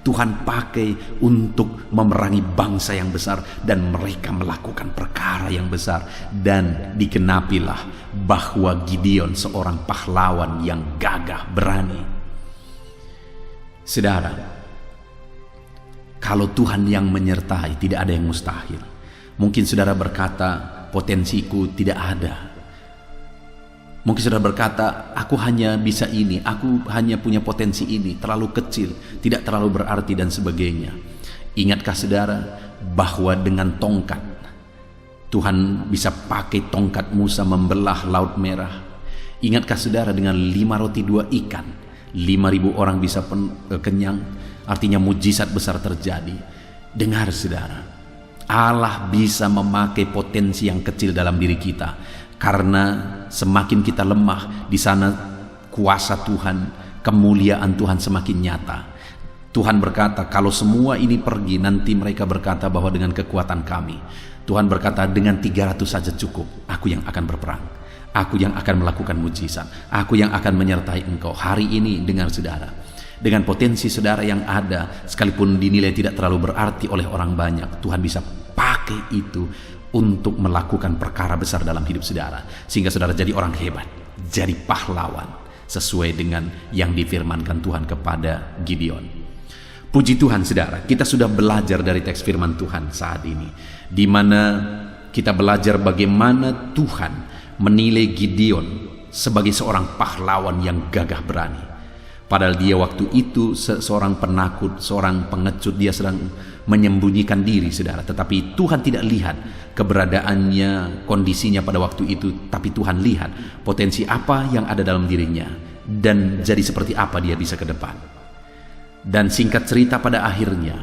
Tuhan pakai untuk memerangi bangsa yang besar, dan mereka melakukan perkara yang besar. Dan dikenapilah bahwa Gideon seorang pahlawan yang gagah berani. Saudara, kalau Tuhan yang menyertai, tidak ada yang mustahil. Mungkin saudara berkata, potensiku tidak ada. Mungkin saudara berkata, aku hanya bisa ini, aku hanya punya potensi ini, terlalu kecil, tidak terlalu berarti dan sebagainya. Ingatkah saudara bahwa dengan tongkat, Tuhan bisa pakai tongkat Musa membelah Laut Merah? Ingatkah saudara dengan 5 roti 2 ikan, 5.000 orang bisa kenyang? Artinya mujizat besar terjadi. Dengar saudara, Allah bisa memakai potensi yang kecil dalam diri kita. Karena semakin kita lemah, di sana kuasa Tuhan, kemuliaan Tuhan semakin nyata. Tuhan berkata, kalau semua ini pergi, nanti mereka berkata bahwa dengan kekuatan kami. Tuhan berkata, dengan 300 saja cukup. Aku yang akan berperang, aku yang akan melakukan mujizat, aku yang akan menyertai engkau. Hari ini dengar saudara, dengan potensi saudara yang ada, sekalipun dinilai tidak terlalu berarti oleh orang banyak, Tuhan bisa pakai itu untuk melakukan perkara besar dalam hidup saudara, sehingga saudara jadi orang hebat, jadi pahlawan, sesuai dengan yang difirmankan Tuhan kepada Gideon. Puji Tuhan saudara, kita sudah belajar dari teks firman Tuhan saat ini, di mana kita belajar bagaimana Tuhan menilai Gideon sebagai seorang pahlawan yang gagah berani. Padahal dia waktu itu seorang penakut, seorang pengecut, dia sedang menyembunyikan diri saudara. Tetapi Tuhan tidak lihat keberadaannya, kondisinya pada waktu itu. Tapi Tuhan lihat potensi apa yang ada dalam dirinya, dan jadi seperti apa dia bisa ke depan. Dan singkat cerita, pada akhirnya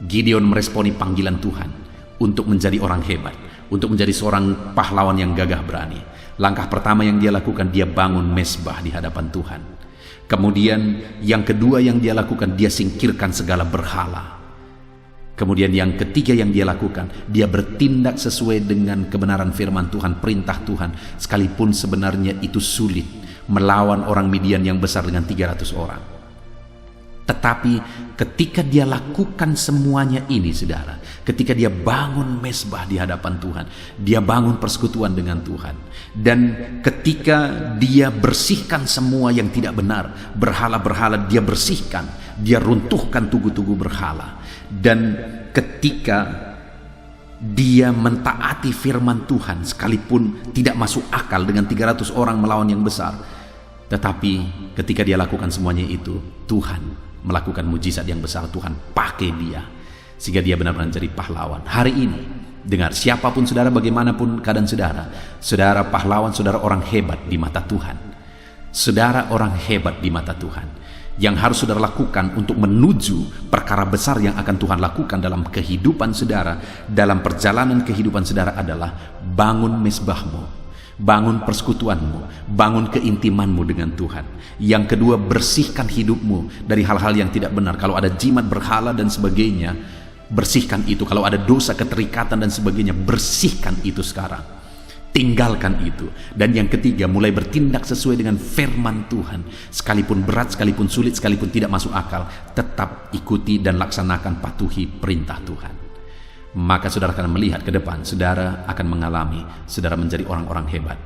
Gideon meresponi panggilan Tuhan untuk menjadi orang hebat, untuk menjadi seorang pahlawan yang gagah berani. Langkah pertama yang dia lakukan, dia bangun mezbah di hadapan Tuhan. Kemudian yang kedua yang dia lakukan, dia singkirkan segala berhala. Kemudian yang ketiga yang dia lakukan, dia bertindak sesuai dengan kebenaran firman Tuhan, perintah Tuhan, sekalipun sebenarnya itu sulit melawan orang Midian yang besar dengan 300 orang. Tetapi ketika dia lakukan semuanya ini saudara, ketika dia bangun mezbah di hadapan Tuhan, dia bangun persekutuan dengan Tuhan, dan ketika dia bersihkan semua yang tidak benar, berhala-berhala dia bersihkan, dia runtuhkan tugu-tugu berhala, dan ketika dia mentaati firman Tuhan, sekalipun tidak masuk akal dengan 300 orang melawan yang besar, tetapi ketika dia lakukan semuanya itu, Tuhan melakukan mujizat yang besar. Tuhan pakai dia sehingga dia benar-benar jadi pahlawan. Hari ini dengar, siapapun saudara, bagaimanapun keadaan saudara, saudara pahlawan, saudara orang hebat di mata Tuhan. Saudara orang hebat di mata Tuhan. Yang harus saudara lakukan untuk menuju perkara besar yang akan Tuhan lakukan dalam kehidupan saudara, dalam perjalanan kehidupan saudara, adalah bangun mezbahmu, bangun persekutuanmu, bangun keintimanmu dengan Tuhan. Yang kedua, bersihkan hidupmu dari hal-hal yang tidak benar. Kalau ada jimat berhala dan sebagainya, bersihkan itu. Kalau ada dosa, keterikatan dan sebagainya, bersihkan itu sekarang, tinggalkan itu. Dan yang ketiga, mulai bertindak sesuai dengan firman Tuhan. Sekalipun berat, sekalipun sulit, sekalipun tidak masuk akal, tetap ikuti dan laksanakan, patuhi perintah Tuhan. Maka saudara akan melihat ke depan, saudara akan mengalami, saudara menjadi orang-orang hebat.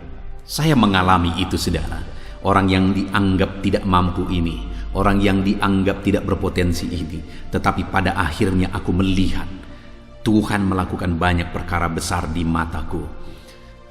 Saya mengalami itu saudara. orang yang dianggap tidak mampu ini, orang yang dianggap tidak berpotensi ini, tetapi pada akhirnya aku melihat Tuhan melakukan banyak perkara besar di mataku,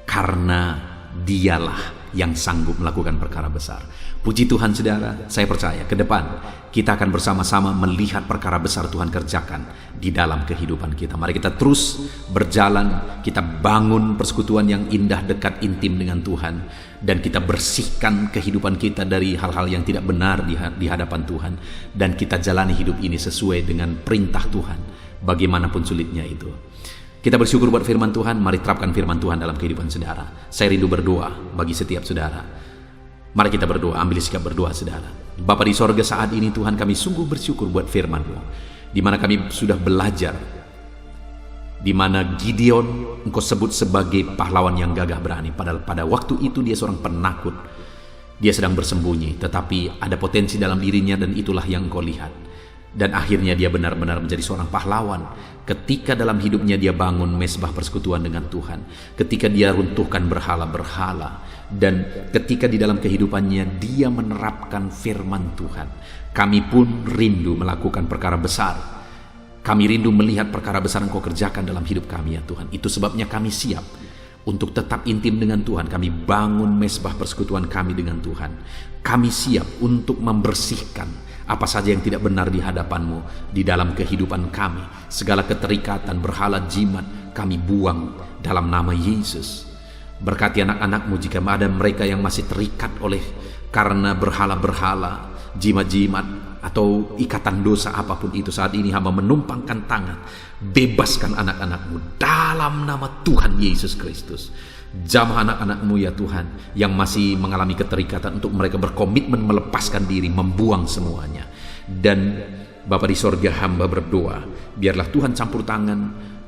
karena Dialah yang sanggup melakukan perkara besar. Puji Tuhan saudara, saya percaya ke depan kita akan bersama-sama melihat perkara besar Tuhan kerjakan di dalam kehidupan kita. Mari kita terus berjalan, kita bangun persekutuan yang indah, dekat, intim dengan Tuhan, dan kita bersihkan kehidupan kita dari hal-hal yang tidak benar di hadapan Tuhan, dan kita jalani hidup ini sesuai dengan perintah Tuhan, bagaimanapun sulitnya itu. Kita bersyukur buat firman Tuhan. Mari terapkan firman Tuhan dalam kehidupan saudara. Saya rindu berdoa bagi setiap saudara. Mari kita berdoa, ambil sikap berdoa saudara. Bapa di sorga, saat ini Tuhan kami sungguh bersyukur buat firman-Mu, di mana kami sudah belajar, di mana Gideon Engkau sebut sebagai pahlawan yang gagah berani, padahal pada waktu itu dia seorang penakut. Dia sedang bersembunyi, tetapi ada potensi dalam dirinya, dan itulah yang Engkau lihat. Dan akhirnya dia benar-benar menjadi seorang pahlawan ketika dalam hidupnya dia bangun mesbah persekutuan dengan Tuhan, ketika dia runtuhkan berhala-berhala, dan ketika di dalam kehidupannya dia menerapkan firman Tuhan. Kami pun rindu melakukan perkara besar. Kami rindu melihat perkara besar Engkau kerjakan dalam hidup kami ya Tuhan. Itu sebabnya kami siap untuk tetap intim dengan Tuhan. Kami bangun mesbah persekutuan kami dengan Tuhan. Kami siap untuk membersihkan apa saja yang tidak benar di hadapan-Mu di dalam kehidupan kami. Segala keterikatan, berhala, jimat, kami buang dalam nama Yesus. Berkati anak-anak-Mu jika ada mereka yang masih terikat oleh karena berhala-berhala, jimat-jimat, atau ikatan dosa apapun itu. Saat ini hamba menumpangkan tangan, bebaskan anak-anak-Mu dalam nama Tuhan Yesus Kristus. Jamah anak-anak-Mu ya Tuhan yang masih mengalami keterikatan, untuk mereka berkomitmen melepaskan diri, membuang semuanya. Dan Bapa di sorga, hamba berdoa, biarlah Tuhan campur tangan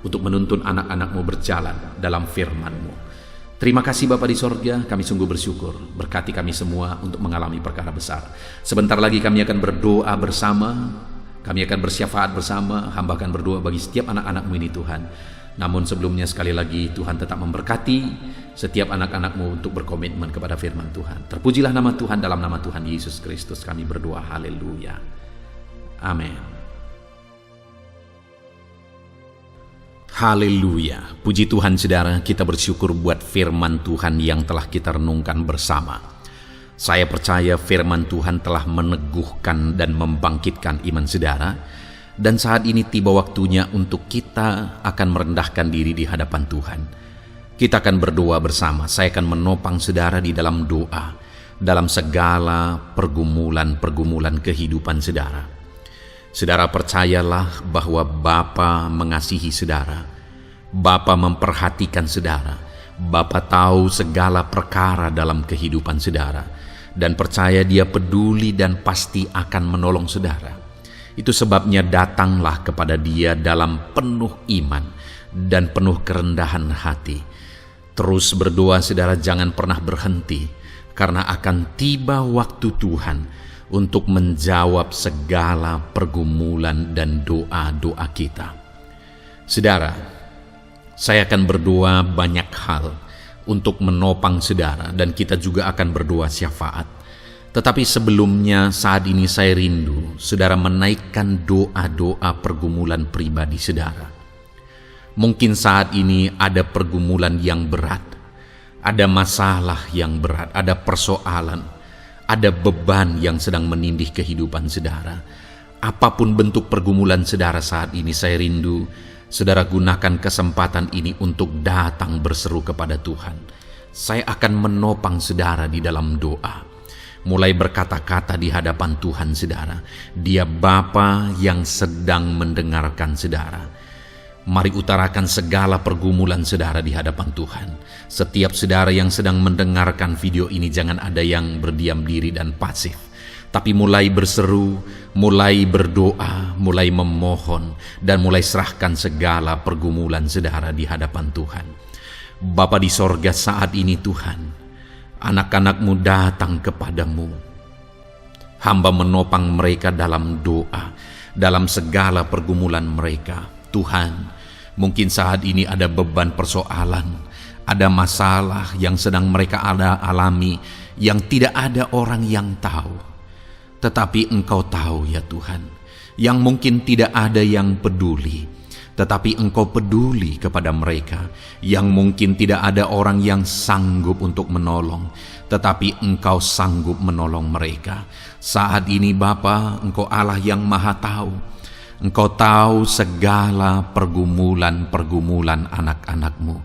untuk menuntun anak-anak-Mu berjalan dalam firman-Mu. Terima kasih Bapa di sorga, kami sungguh bersyukur. Berkati kami semua untuk mengalami perkara besar. Sebentar lagi kami akan berdoa bersama, kami akan bersyafaat bersama. Hamba akan berdoa bagi setiap anak-anak-Mu ini Tuhan. Namun sebelumnya sekali lagi Tuhan tetap memberkati setiap anak-anak-Mu untuk berkomitmen kepada firman Tuhan. Terpujilah nama Tuhan, dalam nama Tuhan Yesus Kristus kami berdoa. Haleluya. Amin. Haleluya. Puji Tuhan saudara, kita bersyukur buat firman Tuhan yang telah kita renungkan bersama. Saya percaya firman Tuhan telah meneguhkan dan membangkitkan iman saudara. Dan saat ini tiba waktunya untuk kita akan merendahkan diri di hadapan Tuhan. Kita akan berdoa bersama. Saya akan menopang saudara di dalam doa, dalam segala pergumulan-pergumulan kehidupan saudara. Saudara percayalah bahwa Bapa mengasihi saudara. Bapa memperhatikan saudara. Bapa tahu segala perkara dalam kehidupan saudara. Dan percaya Dia peduli dan pasti akan menolong saudara. Itu sebabnya datanglah kepada Dia dalam penuh iman dan penuh kerendahan hati. Terus berdoa saudara, jangan pernah berhenti, karena akan tiba waktu Tuhan untuk menjawab segala pergumulan dan doa-doa kita. Saudara, saya akan berdoa banyak hal untuk menopang saudara, dan kita juga akan berdoa syafaat. Tetapi sebelumnya saat ini saya rindu saudara menaikkan doa-doa pergumulan pribadi saudara. Mungkin saat ini ada pergumulan yang berat, ada masalah yang berat, ada persoalan, ada beban yang sedang menindih kehidupan saudara. Apapun bentuk pergumulan saudara saat ini, saya rindu saudara gunakan kesempatan ini untuk datang berseru kepada Tuhan. Saya akan menopang saudara di dalam doa. Mulai berkata-kata di hadapan Tuhan saudara. Dia Bapa yang sedang mendengarkan saudara. Mari utarakan segala pergumulan saudara di hadapan Tuhan. Setiap saudara yang sedang mendengarkan video ini, jangan ada yang berdiam diri dan pasif, tapi mulai berseru, mulai berdoa, mulai memohon, dan mulai serahkan segala pergumulan saudara di hadapan Tuhan. Bapa di sorga, saat ini Tuhan, anak-anak-Mu datang kepada-Mu. Hamba menopang mereka dalam doa, dalam segala pergumulan mereka. Tuhan, mungkin saat ini ada beban persoalan, ada masalah yang sedang mereka alami, yang tidak ada orang yang tahu. Tetapi Engkau tahu ya Tuhan, yang mungkin tidak ada yang peduli, tetapi Engkau peduli kepada mereka, yang mungkin tidak ada orang yang sanggup untuk menolong, tetapi Engkau sanggup menolong mereka. Saat ini Bapa, Engkau Allah yang Maha Tahu. Engkau tahu segala pergumulan-pergumulan anak-anak-Mu.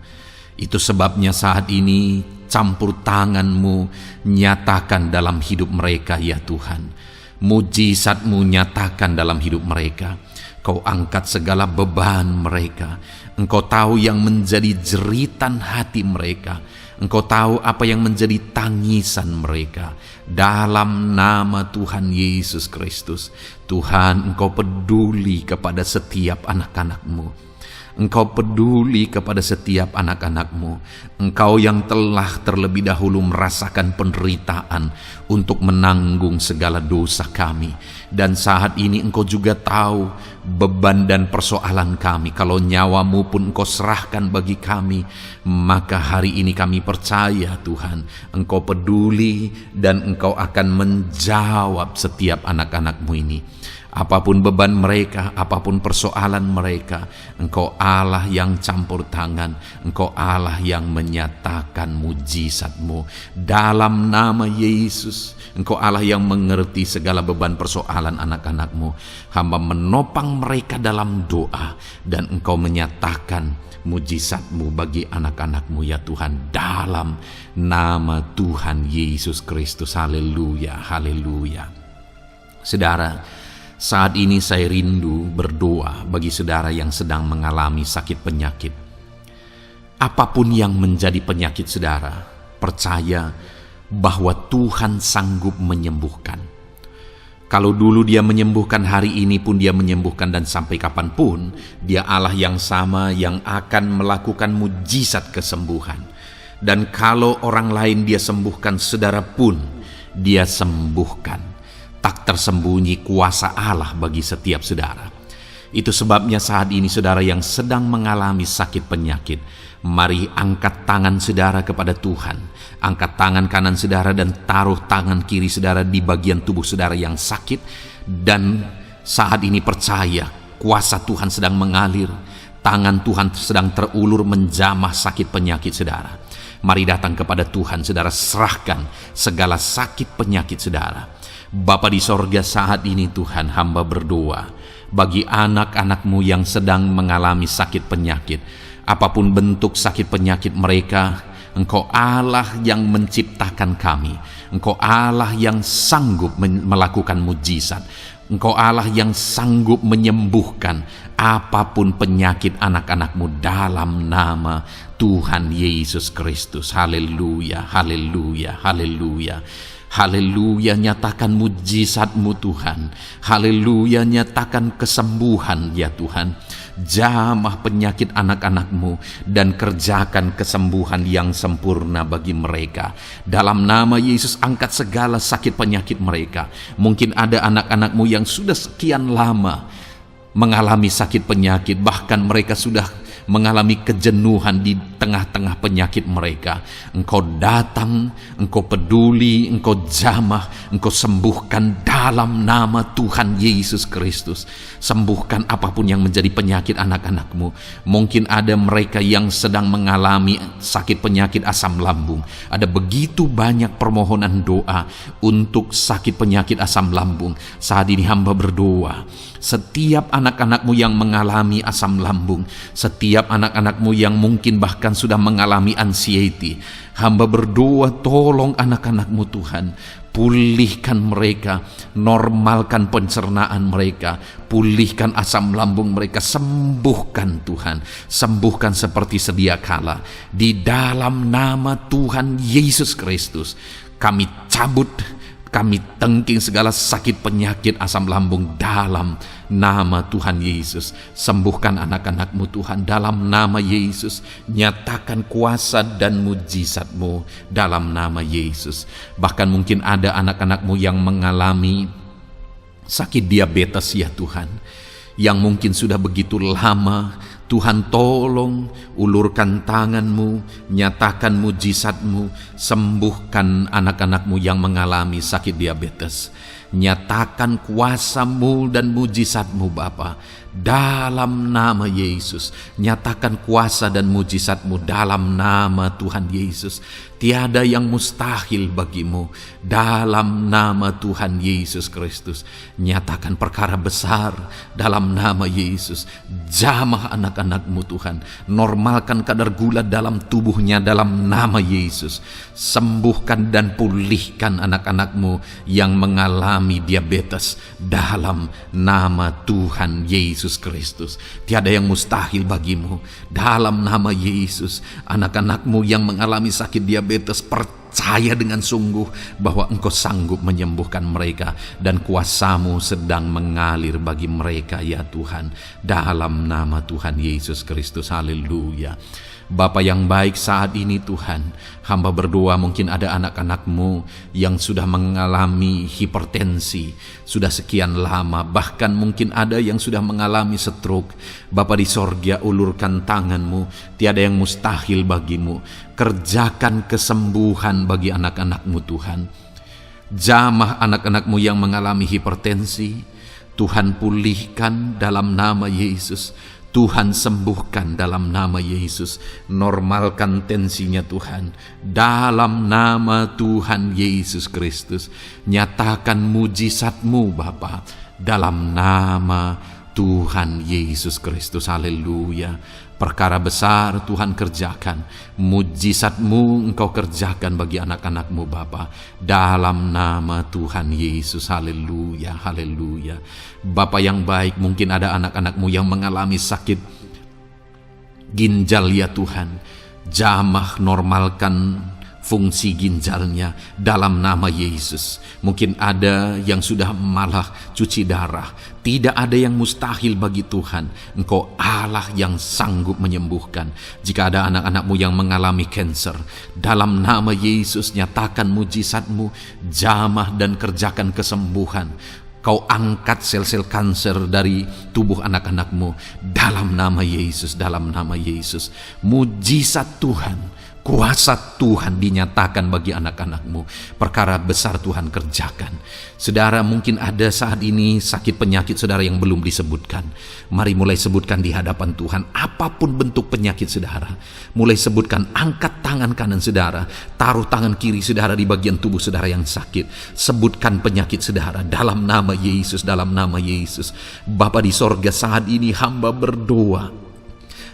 Itu sebabnya saat ini campur tangan-Mu nyatakan dalam hidup mereka ya Tuhan. Mujizat-Mu nyatakan dalam hidup mereka. Kau angkat segala beban mereka. Engkau tahu yang menjadi jeritan hati mereka. Engkau tahu apa yang menjadi tangisan mereka. Dalam nama Tuhan Yesus Kristus, Tuhan, Engkau peduli kepada setiap anak-anak-Mu. Engkau peduli kepada setiap anak-anak-Mu. Engkau yang telah terlebih dahulu merasakan penderitaan untuk menanggung segala dosa kami. Dan saat ini Engkau juga tahu beban dan persoalan kami. Kalau nyawa-Mu pun Engkau serahkan bagi kami, maka hari ini kami percaya Tuhan, Engkau peduli dan Engkau akan menjawab setiap anak-anak-Mu ini. Apapun beban mereka, apapun persoalan mereka, Engkau Allah yang campur tangan, Engkau Allah yang menyatakan mujizat-Mu. Dalam nama Yesus, Engkau Allah yang mengerti segala beban persoalan anak-anak-Mu. Hamba menopang mereka dalam doa, dan Engkau menyatakan mujizat-Mu bagi anak-anak-Mu ya Tuhan. Dalam nama Tuhan Yesus Kristus. Haleluya, haleluya. Saudara, saat ini saya rindu berdoa bagi saudara yang sedang mengalami sakit penyakit. Apapun yang menjadi penyakit saudara, percaya bahwa Tuhan sanggup menyembuhkan. Kalau dulu Dia menyembuhkan, hari ini pun Dia menyembuhkan, dan sampai kapanpun Dia Allah yang sama yang akan melakukan mujizat kesembuhan. Dan kalau orang lain Dia sembuhkan, saudara pun Dia sembuhkan. Tak tersembunyi kuasa Allah bagi setiap saudara. Itu sebabnya saat ini saudara yang sedang mengalami sakit penyakit, mari angkat tangan saudara kepada Tuhan. Angkat tangan kanan saudara dan taruh tangan kiri saudara di bagian tubuh saudara yang sakit. Dan saat ini percaya kuasa Tuhan sedang mengalir. Tangan Tuhan sedang terulur menjamah sakit penyakit saudara. Mari datang kepada Tuhan saudara, serahkan segala sakit penyakit saudara. Bapa di sorga, saat ini Tuhan, hamba berdoa bagi anak-anak-Mu yang sedang mengalami sakit penyakit. Apapun bentuk sakit penyakit mereka, Engkau Allah yang menciptakan kami. Engkau Allah yang sanggup melakukan mujizat. Engkau Allah yang sanggup menyembuhkan apapun penyakit anak-anak-Mu dalam nama Tuhan Yesus Kristus. Haleluya, haleluya, haleluya. Haleluya, nyatakan mujizat-Mu Tuhan. Haleluya, nyatakan kesembuhan ya Tuhan. Jamah penyakit anak-anak-Mu dan kerjakan kesembuhan yang sempurna bagi mereka. Dalam nama Yesus, angkat segala sakit penyakit mereka. Mungkin ada anak-anak-Mu yang sudah sekian lama mengalami sakit penyakit, bahkan mereka sudah mengalami kejenuhan di tengah-tengah penyakit mereka. Engkau datang, Engkau peduli, Engkau jamah, Engkau sembuhkan dalam nama Tuhan Yesus Kristus. Sembuhkan apapun yang menjadi penyakit anak-anak-Mu. Mungkin ada mereka yang sedang mengalami sakit penyakit asam lambung. Ada begitu banyak permohonan doa untuk sakit penyakit asam lambung. Saat ini hamba berdoa, setiap anak-anak-Mu yang mengalami asam lambung, setiap anak-anak-Mu yang mungkin bahkan sudah mengalami anxiety, hamba berdoa, tolong anak-anak-Mu Tuhan, pulihkan mereka, normalkan pencernaan mereka, pulihkan asam lambung mereka, sembuhkan Tuhan, sembuhkan seperti sedia kala. Di dalam nama Tuhan Yesus Kristus, kami cabut, kami tengking segala sakit penyakit asam lambung dalam nama Tuhan Yesus. Sembuhkan anak-anak-Mu Tuhan dalam nama Yesus. Nyatakan kuasa dan mujizat-Mu dalam nama Yesus. Bahkan mungkin ada anak-anak-Mu yang mengalami sakit diabetes ya Tuhan, yang mungkin sudah begitu lama Tuhan tolong, ulurkan tangan-Mu, nyatakan mujizat-Mu, sembuhkan anak-anak-Mu yang mengalami sakit diabetes. Nyatakan kuasa-Mu dan mujizat-Mu Bapa, dalam nama Yesus. Nyatakan kuasa dan mujizat-Mu dalam nama Tuhan Yesus. Tiada yang mustahil bagi-Mu, dalam nama Tuhan Yesus Kristus. Nyatakan perkara besar dalam nama Yesus. Jamah anak-anak-Mu Tuhan, normalkan kadar gula dalam tubuhnya dalam nama Yesus. Sembuhkan dan pulihkan anak-anak-Mu yang mengalami diabetes dalam nama Tuhan Yesus Kristus. Tiada yang mustahil bagi-Mu, dalam nama Yesus. Anak-anak-Mu yang mengalami sakit diabetes, percaya dengan sungguh bahwa Engkau sanggup menyembuhkan mereka, dan kuasa-Mu sedang mengalir bagi mereka ya Tuhan, dalam nama Tuhan Yesus Kristus. Haleluya. Bapa yang baik, saat ini Tuhan, hamba berdoa mungkin ada anak-anak-Mu yang sudah mengalami hipertensi sudah sekian lama, bahkan mungkin ada yang sudah mengalami stroke. Bapa di sorga, ulurkan tangan-Mu, tiada yang mustahil bagi-Mu. Kerjakan kesembuhan bagi anak-anak-Mu Tuhan. Jamah anak-anak-Mu yang mengalami hipertensi, Tuhan pulihkan dalam nama Yesus. Tuhan sembuhkan dalam nama Yesus. Normalkan tensinya Tuhan, dalam nama Tuhan Yesus Kristus. Nyatakan mujizat-Mu Bapa, dalam nama Tuhan Yesus Kristus. Haleluya. Perkara besar Tuhan kerjakan, mujizat-Mu Engkau kerjakan bagi anak-anak-Mu Bapa, dalam nama Tuhan Yesus. Haleluya, haleluya. Bapa yang baik, mungkin ada anak-anak-Mu yang mengalami sakit ginjal ya Tuhan. Jamah, normalkan fungsi ginjalnya dalam nama Yesus. Mungkin ada yang sudah malah cuci darah. Tidak ada yang mustahil bagi Tuhan. Engkau Allah yang sanggup menyembuhkan. Jika ada anak-anak-Mu yang mengalami kanker, dalam nama Yesus nyatakan mujizat-Mu, jamah dan kerjakan kesembuhan. Kau angkat sel-sel kanker dari tubuh anak-anak-Mu dalam nama Yesus, dalam nama Yesus. Mujizat Tuhan, kuasa Tuhan dinyatakan bagi anak-anak-Mu. Perkara besar Tuhan kerjakan. Saudara, mungkin ada saat ini sakit penyakit saudara yang belum disebutkan. Mari mulai sebutkan di hadapan Tuhan. Apapun bentuk penyakit saudara, mulai sebutkan. Angkat tangan kanan saudara, taruh tangan kiri saudara di bagian tubuh saudara yang sakit. Sebutkan penyakit saudara dalam nama Yesus, dalam nama Yesus. Bapa di sorga, saat ini hamba berdoa,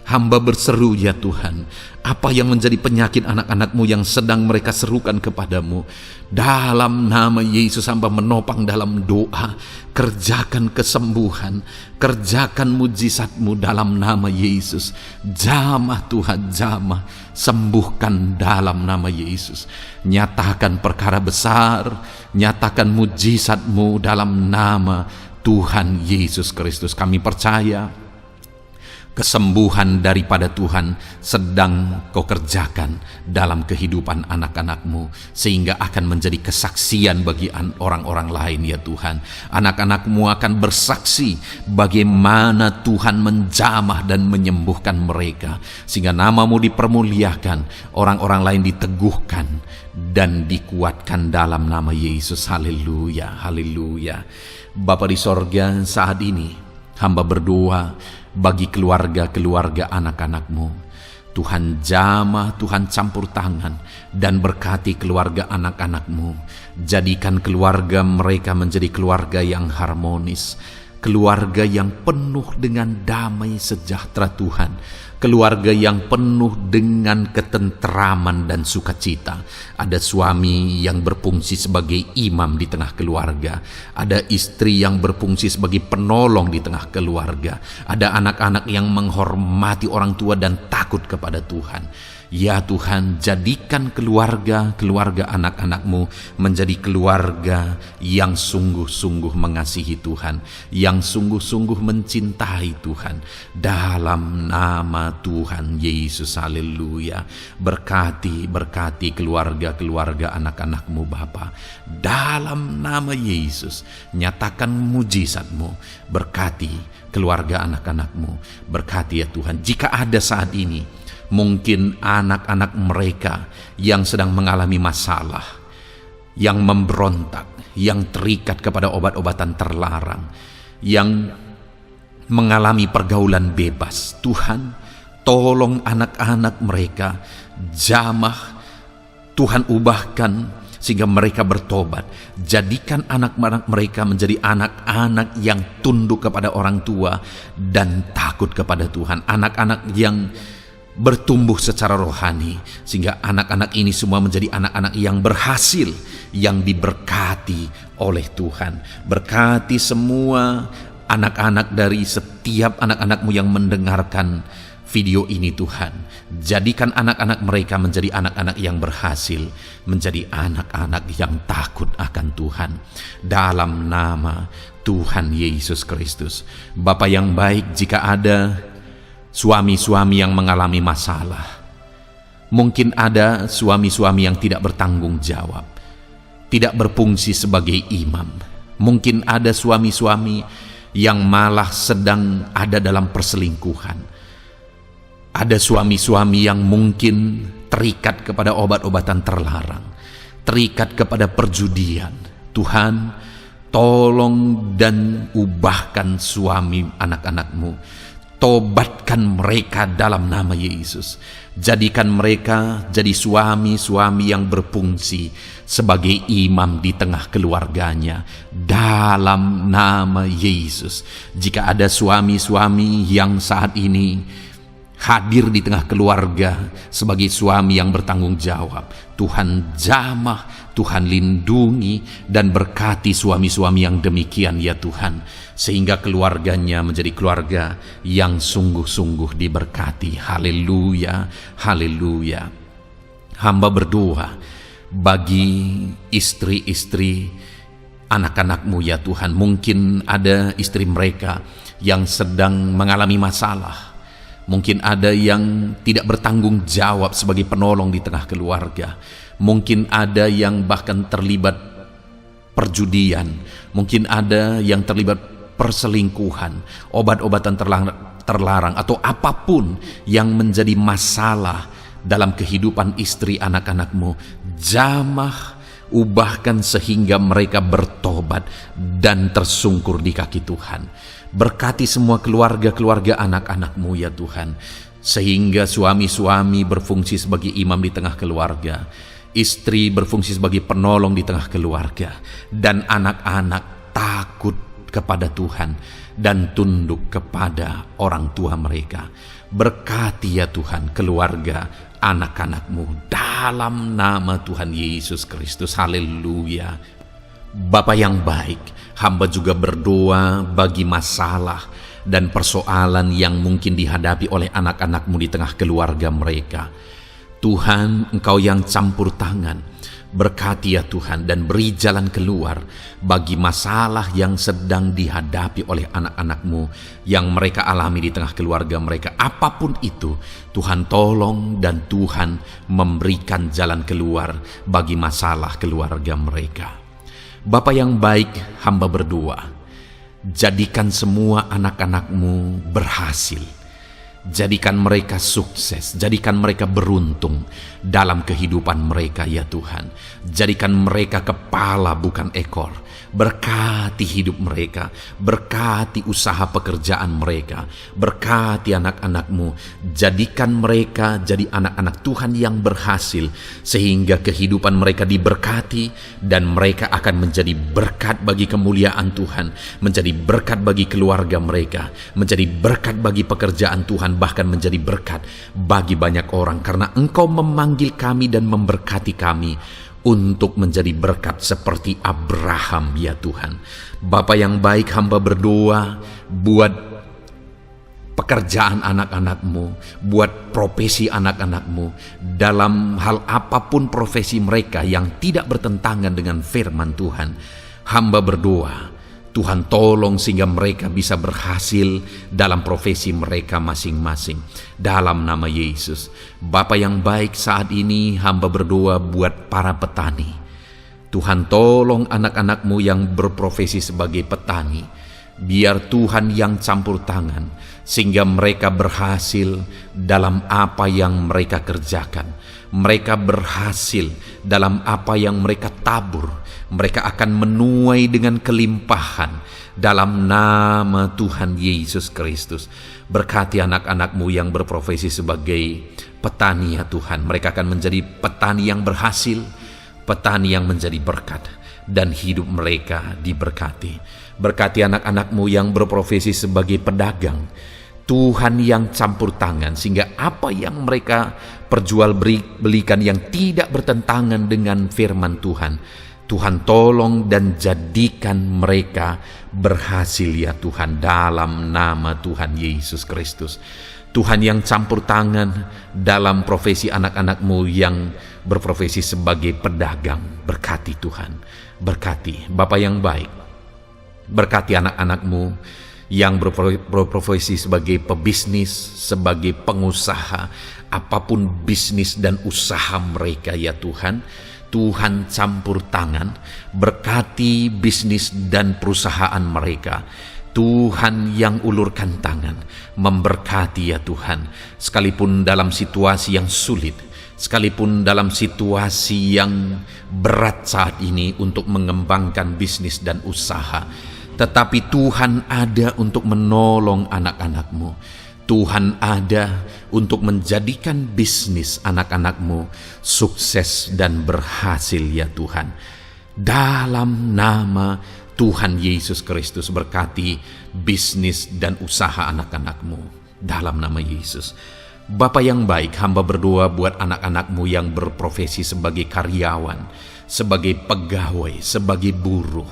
hamba berseru ya Tuhan, apa yang menjadi penyakit anak-anak-Mu yang sedang mereka serukan kepadamu, dalam nama Yesus hamba menopang dalam doa. Kerjakan kesembuhan, kerjakan mujizat-Mu dalam nama Yesus. Jamah Tuhan, jamah, sembuhkan dalam nama Yesus. Nyatakan perkara besar, nyatakan mujizat-Mu dalam nama Tuhan Yesus Kristus. Kami percaya kesembuhan daripada Tuhan sedang Kau kerjakan dalam kehidupan anak-anak-Mu, sehingga akan menjadi kesaksian bagi orang-orang lain ya Tuhan. Anak-anak-Mu akan bersaksi bagaimana Tuhan menjamah dan menyembuhkan mereka, sehingga nama-Mu dipermuliakan, orang-orang lain diteguhkan dan dikuatkan dalam nama Yesus. Haleluya, haleluya. Bapa di sorga, saat ini hamba berdoa bagi keluarga-keluarga anak-anak-Mu. Tuhan jamah, Tuhan campur tangan dan berkati keluarga anak-anak-Mu. Jadikan keluarga mereka menjadi keluarga yang harmonis, keluarga yang penuh dengan damai sejahtera Tuhan, keluarga yang penuh dengan ketenteraman dan sukacita. Ada suami yang berfungsi sebagai imam di tengah keluarga, ada istri yang berfungsi sebagai penolong di tengah keluarga, ada anak-anak yang menghormati orang tua dan takut kepada Tuhan. Ya Tuhan, jadikan keluarga anak-anak-Mu menjadi keluarga yang sungguh-sungguh mengasihi Tuhan, yang yang sungguh-sungguh mencintai Tuhan. Dalam nama Tuhan Yesus, haleluya. Berkati keluarga-keluarga anak-anak-Mu Bapa. Dalam nama Yesus, nyatakan mujizat-Mu. Berkati keluarga anak-anak-Mu. Berkati ya Tuhan. Jika ada saat ini mungkin anak-anak mereka yang sedang mengalami masalah, yang memberontak, yang terikat kepada obat-obatan terlarang, yang mengalami pergaulan bebas, Tuhan, tolong anak-anak mereka, jamah, Tuhan ubahkan sehingga mereka bertobat. Jadikan anak-anak mereka menjadi anak-anak yang tunduk kepada orang tua dan takut kepada Tuhan. Anak-anak yang bertumbuh secara rohani, sehingga anak-anak ini semua menjadi anak-anak yang berhasil, yang diberkati oleh Tuhan. Berkati semua anak-anak dari setiap anak-anak-Mu yang mendengarkan video ini Tuhan. Jadikan anak-anak mereka menjadi anak-anak yang berhasil, menjadi anak-anak yang takut akan Tuhan. Dalam nama Tuhan Yesus Kristus. Bapa yang baik, jika ada suami-suami yang mengalami masalah, mungkin ada suami-suami yang tidak bertanggung jawab, tidak berfungsi sebagai imam. Mungkin ada suami-suami yang malah sedang ada dalam perselingkuhan. Ada suami-suami yang mungkin terikat kepada obat-obatan terlarang, terikat kepada perjudian. Tuhan, tolong dan ubahkan suami anak-anak-Mu. Tobatkan mereka dalam nama Yesus. Jadikan mereka jadi suami-suami yang berfungsi sebagai imam di tengah keluarganya. Dalam nama Yesus. Jika ada suami-suami yang saat ini hadir di tengah keluarga sebagai suami yang bertanggung jawab, Tuhan jamah, Tuhan lindungi dan berkati suami-suami yang demikian ya Tuhan, sehingga keluarganya menjadi keluarga yang sungguh-sungguh diberkati. Haleluya, haleluya. Hamba berdoa bagi istri-istri anak-anak-Mu ya Tuhan. Mungkin ada istri mereka yang sedang mengalami masalah. Mungkin ada yang tidak bertanggung jawab sebagai penolong di tengah keluarga. Mungkin ada yang bahkan terlibat perjudian. Mungkin ada yang terlibat perselingkuhan, obat-obatan terlarang, atau apapun yang menjadi masalah dalam kehidupan istri anak-anak-Mu. Jamah, ubahkan sehingga mereka bertobat dan tersungkur di kaki Tuhan. Berkati semua keluarga-keluarga anak-anak-Mu ya Tuhan, sehingga suami-suami berfungsi sebagai imam di tengah keluarga, istri berfungsi sebagai penolong di tengah keluarga, dan anak-anak takut kepada Tuhan dan tunduk kepada orang tua mereka. Berkati ya Tuhan keluarga anak-anak-Mu dalam nama Tuhan Yesus Kristus. Haleluya. Bapa yang baik, hamba juga berdoa bagi masalah dan persoalan yang mungkin dihadapi oleh anak-anak-Mu di tengah keluarga mereka. Tuhan, Engkau yang campur tangan, berkati ya Tuhan dan beri jalan keluar bagi masalah yang sedang dihadapi oleh anak-anak-Mu yang mereka alami di tengah keluarga mereka. Apapun itu, Tuhan tolong dan Tuhan memberikan jalan keluar bagi masalah keluarga mereka. Bapa yang baik, hamba berdoa, jadikan semua anak-anak-Mu berhasil. Jadikan mereka sukses, jadikan mereka beruntung dalam kehidupan mereka ya Tuhan. Jadikan mereka kepala bukan ekor. Berkati hidup mereka, berkati usaha pekerjaan mereka, berkati anak-anak-Mu. Jadikan mereka jadi anak-anak Tuhan yang berhasil, sehingga kehidupan mereka diberkati dan mereka akan menjadi berkat bagi kemuliaan Tuhan, menjadi berkat bagi keluarga mereka, menjadi berkat bagi pekerjaan Tuhan, bahkan menjadi berkat bagi banyak orang, karena Engkau memanggil kami dan memberkati kami untuk menjadi berkat seperti Abraham ya Tuhan. Bapa yang baik, hamba berdoa buat pekerjaan anak-anak-Mu, buat profesi anak-anak-Mu, dalam hal apapun profesi mereka yang tidak bertentangan dengan firman Tuhan. Hamba berdoa, Tuhan tolong sehingga mereka bisa berhasil dalam profesi mereka masing-masing. Dalam nama Yesus. Bapa yang baik, saat ini hamba berdoa buat para petani. Tuhan tolong anak-anak-Mu yang berprofesi sebagai petani. Biar Tuhan yang campur tangan, sehingga mereka berhasil dalam apa yang mereka kerjakan. Mereka berhasil dalam apa yang mereka tabur. Mereka akan menuai dengan kelimpahan dalam nama Tuhan Yesus Kristus. Berkati anak-anak-Mu yang berprofesi sebagai petani ya Tuhan. Mereka akan menjadi petani yang berhasil, petani yang menjadi berkat, dan hidup mereka diberkati. Berkati anak-anak-Mu yang berprofesi sebagai pedagang. Tuhan yang campur tangan, sehingga apa yang mereka perjualbelikan yang tidak bertentangan dengan firman Tuhan, Tuhan tolong dan jadikan mereka berhasil ya Tuhan, dalam nama Tuhan Yesus Kristus. Tuhan yang campur tangan dalam profesi anak-anak-Mu yang berprofesi sebagai pedagang. Berkati Tuhan, berkati Bapa yang baik. Berkati anak-anak-Mu yang berprofesi sebagai pebisnis, sebagai pengusaha, apapun bisnis dan usaha mereka ya Tuhan. Tuhan campur tangan, berkati bisnis dan perusahaan mereka. Tuhan yang ulurkan tangan, memberkati ya Tuhan. Sekalipun dalam situasi yang sulit, sekalipun dalam situasi yang berat saat ini untuk mengembangkan bisnis dan usaha, tetapi Tuhan ada untuk menolong anak-anak-Mu. Tuhan ada untuk menjadikan bisnis anak-anak-Mu sukses dan berhasil ya Tuhan. Dalam nama Tuhan Yesus Kristus, berkati bisnis dan usaha anak-anak-Mu. Dalam nama Yesus. Bapa yang baik, hamba berdoa buat anak-anak-Mu yang berprofesi sebagai karyawan, sebagai pegawai, sebagai buruh.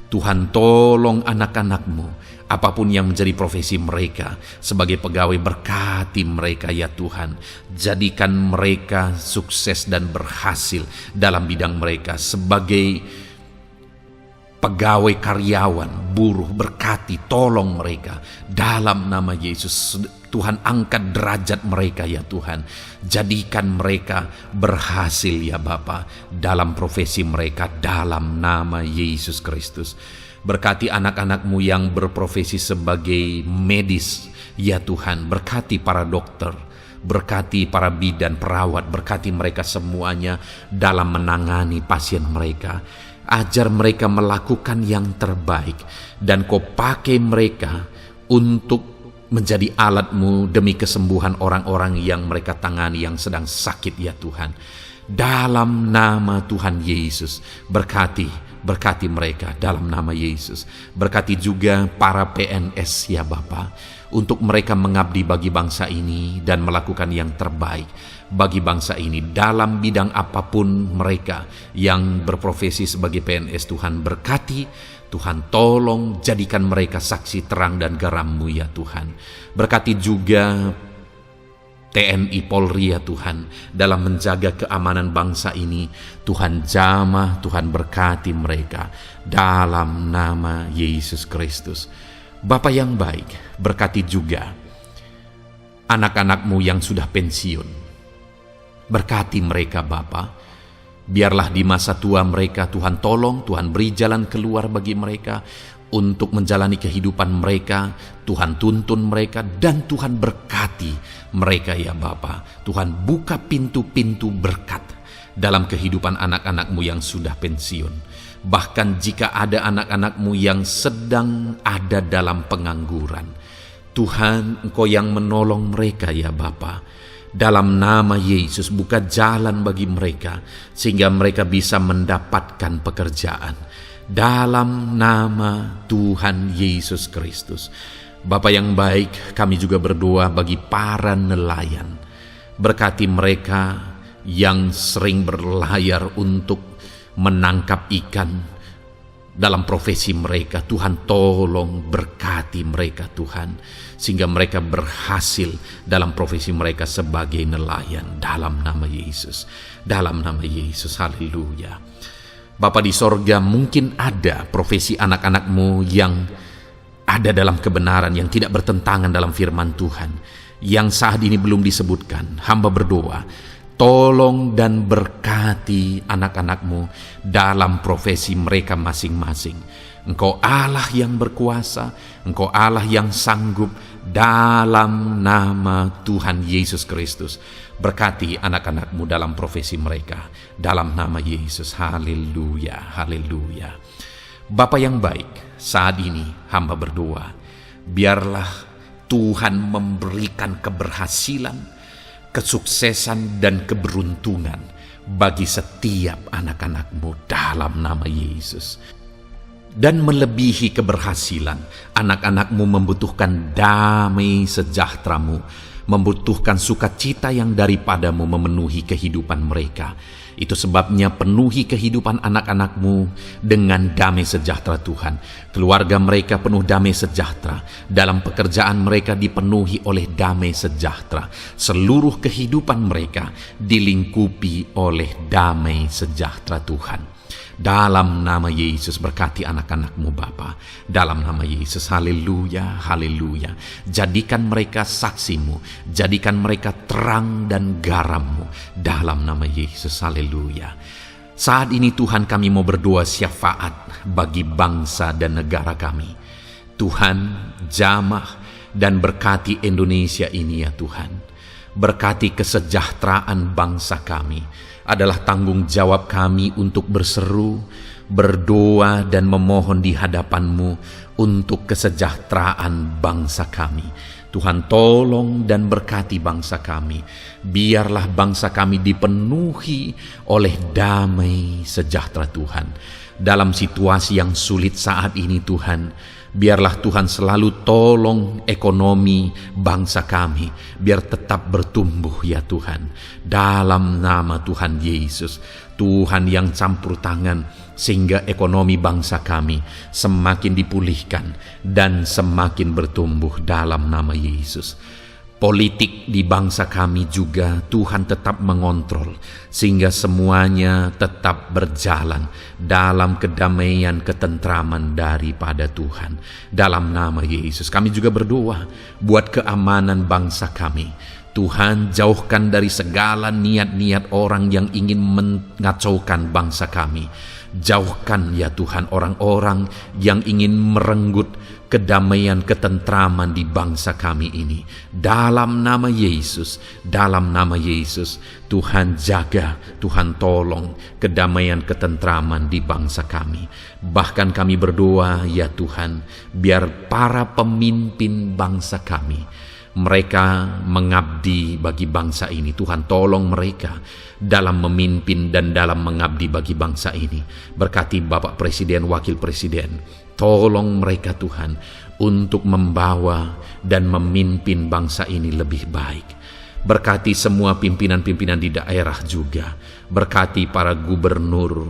Tuhan tolong anak-anak-Mu, apapun yang menjadi profesi mereka, sebagai pegawai berkati mereka ya Tuhan. Jadikan mereka sukses dan berhasil dalam bidang mereka. Sebagai pegawai karyawan, buruh, berkati, tolong mereka. Dalam nama Yesus, Tuhan angkat derajat mereka ya Tuhan. Jadikan mereka berhasil ya Bapa dalam profesi mereka, dalam nama Yesus Kristus. Berkati anak-anak-Mu yang berprofesi sebagai medis ya Tuhan. Berkati para dokter, berkati para bidan, perawat, berkati mereka semuanya dalam menangani pasien mereka. Ajar mereka melakukan yang terbaik, dan Kau pakai mereka untuk menjadi alat-Mu demi kesembuhan orang-orang yang mereka tangani yang sedang sakit ya Tuhan. Dalam nama Tuhan Yesus, berkati mereka dalam nama Yesus. Berkati juga para PNS ya Bapa, untuk mereka mengabdi bagi bangsa ini dan melakukan yang terbaik bagi bangsa ini dalam bidang apapun mereka yang berprofesi sebagai PNS. Tuhan berkati, Tuhan tolong jadikan mereka saksi terang dan garam-Mu ya Tuhan. Berkati juga TNI Polri ya Tuhan dalam menjaga keamanan bangsa ini. Tuhan jamah, Tuhan berkati mereka dalam nama Yesus Kristus. Bapa yang baik, berkati juga anak-anak-Mu yang sudah pensiun. Berkati mereka Bapa. Biarlah di masa tua mereka Tuhan tolong, Tuhan beri jalan keluar bagi mereka untuk menjalani kehidupan mereka. Tuhan tuntun mereka dan Tuhan berkati mereka ya Bapa. Tuhan buka pintu-pintu berkat dalam kehidupan anak-anak-Mu yang sudah pensiun. Bahkan jika ada anak-anak-Mu yang sedang ada dalam pengangguran, Tuhan Engkau yang menolong mereka ya Bapa. Dalam nama Yesus, buka jalan bagi mereka sehingga mereka bisa mendapatkan pekerjaan. Dalam nama Tuhan Yesus Kristus. Bapa yang baik, kami juga berdoa bagi para nelayan. Berkati mereka yang sering berlayar untuk menangkap ikan dalam profesi mereka. Tuhan tolong berkati mereka Tuhan, sehingga mereka berhasil dalam profesi mereka sebagai nelayan. Dalam nama Yesus, dalam nama Yesus, haleluya. Bapa di sorga, mungkin ada profesi anak-anak-Mu yang ada dalam kebenaran, yang tidak bertentangan dalam firman Tuhan, yang saat ini belum disebutkan. Hamba berdoa, tolong dan berkati anak-anak-Mu dalam profesi mereka masing-masing. Engkau Allah yang berkuasa, Engkau Allah yang sanggup, dalam nama Tuhan Yesus Kristus. Berkati anak-anak-Mu dalam profesi mereka, dalam nama Yesus. Haleluya, haleluya. Bapa yang baik, saat ini hamba berdoa, biarlah Tuhan memberikan keberhasilan, kesuksesan dan keberuntungan bagi setiap anak-anak-Mu dalam nama Yesus. Dan melebihi keberhasilan, anak-anak-Mu membutuhkan damai sejahtera-Mu, membutuhkan sukacita yang daripada-Mu memenuhi kehidupan mereka. Itu sebabnya penuhi kehidupan anak-anak-Mu dengan damai sejahtera Tuhan. Keluarga mereka penuh damai sejahtera. Dalam pekerjaan mereka dipenuhi oleh damai sejahtera. Seluruh kehidupan mereka dilingkupi oleh damai sejahtera Tuhan. Dalam nama Yesus, berkati anak-anak-Mu Bapa. Dalam nama Yesus, haleluya, haleluya. Jadikan mereka saksi-Mu, jadikan mereka terang dan garam-Mu. Dalam nama Yesus, haleluya. Saat ini Tuhan, kami mau berdoa syafaat bagi bangsa dan negara kami. Tuhan, jamah dan berkati Indonesia ini ya Tuhan. Berkati kesejahteraan bangsa kami. Adalah tanggung jawab kami untuk berseru, berdoa dan memohon di hadapan-Mu untuk kesejahteraan bangsa kami. Tuhan, tolong dan berkati bangsa kami. Biarlah bangsa kami dipenuhi oleh damai sejahtera Tuhan. Dalam situasi yang sulit saat ini Tuhan, biarlah Tuhan selalu tolong ekonomi bangsa kami, biar tetap bertumbuh ya Tuhan. Dalam nama Tuhan Yesus, Tuhan yang campur tangan, sehingga ekonomi bangsa kami semakin dipulihkan dan semakin bertumbuh dalam nama Yesus. Politik di bangsa kami juga Tuhan tetap mengontrol, sehingga semuanya tetap berjalan dalam kedamaian, ketentraman daripada Tuhan. Dalam nama Yesus kami juga berdoa buat keamanan bangsa kami. Tuhan, jauhkan dari segala niat-niat orang yang ingin mengacaukan bangsa kami. Jauhkan ya Tuhan orang-orang yang ingin merenggut kedamaian, ketentraman di bangsa kami ini. Dalam nama Yesus, dalam nama Yesus, Tuhan jaga, Tuhan tolong kedamaian, ketentraman di bangsa kami. Bahkan kami berdoa ya Tuhan, biar para pemimpin bangsa kami, mereka mengabdi bagi bangsa ini. Tuhan tolong mereka dalam memimpin dan dalam mengabdi bagi bangsa ini. Berkati Bapak Presiden, Wakil Presiden, tolong mereka Tuhan untuk membawa dan memimpin bangsa ini lebih baik. Berkati semua pimpinan-pimpinan di daerah juga. Berkati para gubernur,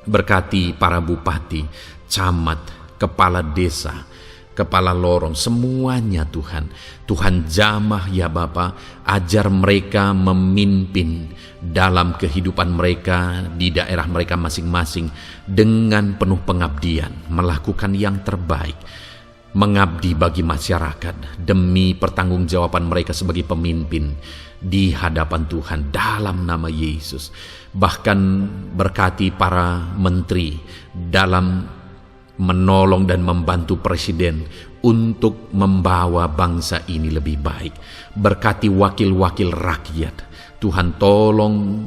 berkati para bupati, camat, kepala desa, kepala lorong, semuanya Tuhan. Tuhan jamah ya Bapa, ajar mereka memimpin dalam kehidupan mereka di daerah mereka masing-masing dengan penuh pengabdian, melakukan yang terbaik, mengabdi bagi masyarakat demi pertanggungjawaban mereka sebagai pemimpin di hadapan Tuhan dalam nama Yesus. Bahkan berkati para menteri dalam menolong dan membantu presiden untuk membawa bangsa ini lebih baik. Berkati wakil-wakil rakyat. Tuhan tolong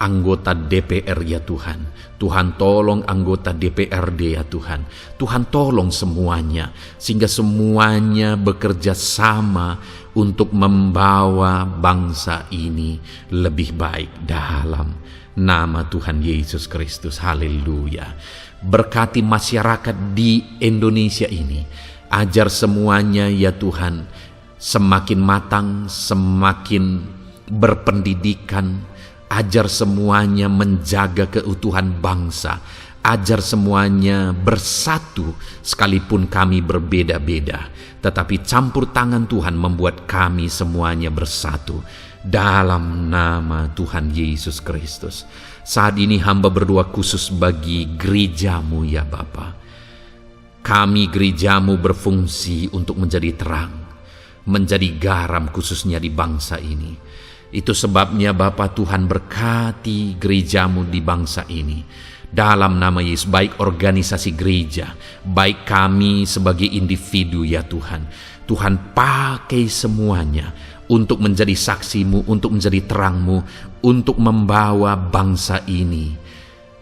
anggota DPR ya Tuhan. Tuhan tolong anggota DPRD ya Tuhan. Tuhan tolong semuanya, sehingga semuanya bekerja sama untuk membawa bangsa ini lebih baik dalam nama Tuhan Yesus Kristus. Haleluya. Berkati masyarakat di Indonesia ini. Ajar semuanya ya Tuhan semakin matang, semakin berpendidikan. Ajar semuanya menjaga keutuhan bangsa. Ajar semuanya bersatu sekalipun kami berbeda-beda. Tetapi campur tangan Tuhan membuat kami semuanya bersatu. dalam nama Tuhan Yesus Kristus. Saat ini hamba berdoa khusus bagi gerejamu ya Bapa. Kami gerejamu berfungsi untuk menjadi terang, menjadi garam khususnya di bangsa ini. Itu sebabnya Bapa, Tuhan berkati gerejamu di bangsa ini. Dalam nama Yesus, baik organisasi gereja, baik kami sebagai individu ya Tuhan. Tuhan pakai semuanya untuk menjadi saksimu, untuk menjadi terangmu, untuk membawa bangsa ini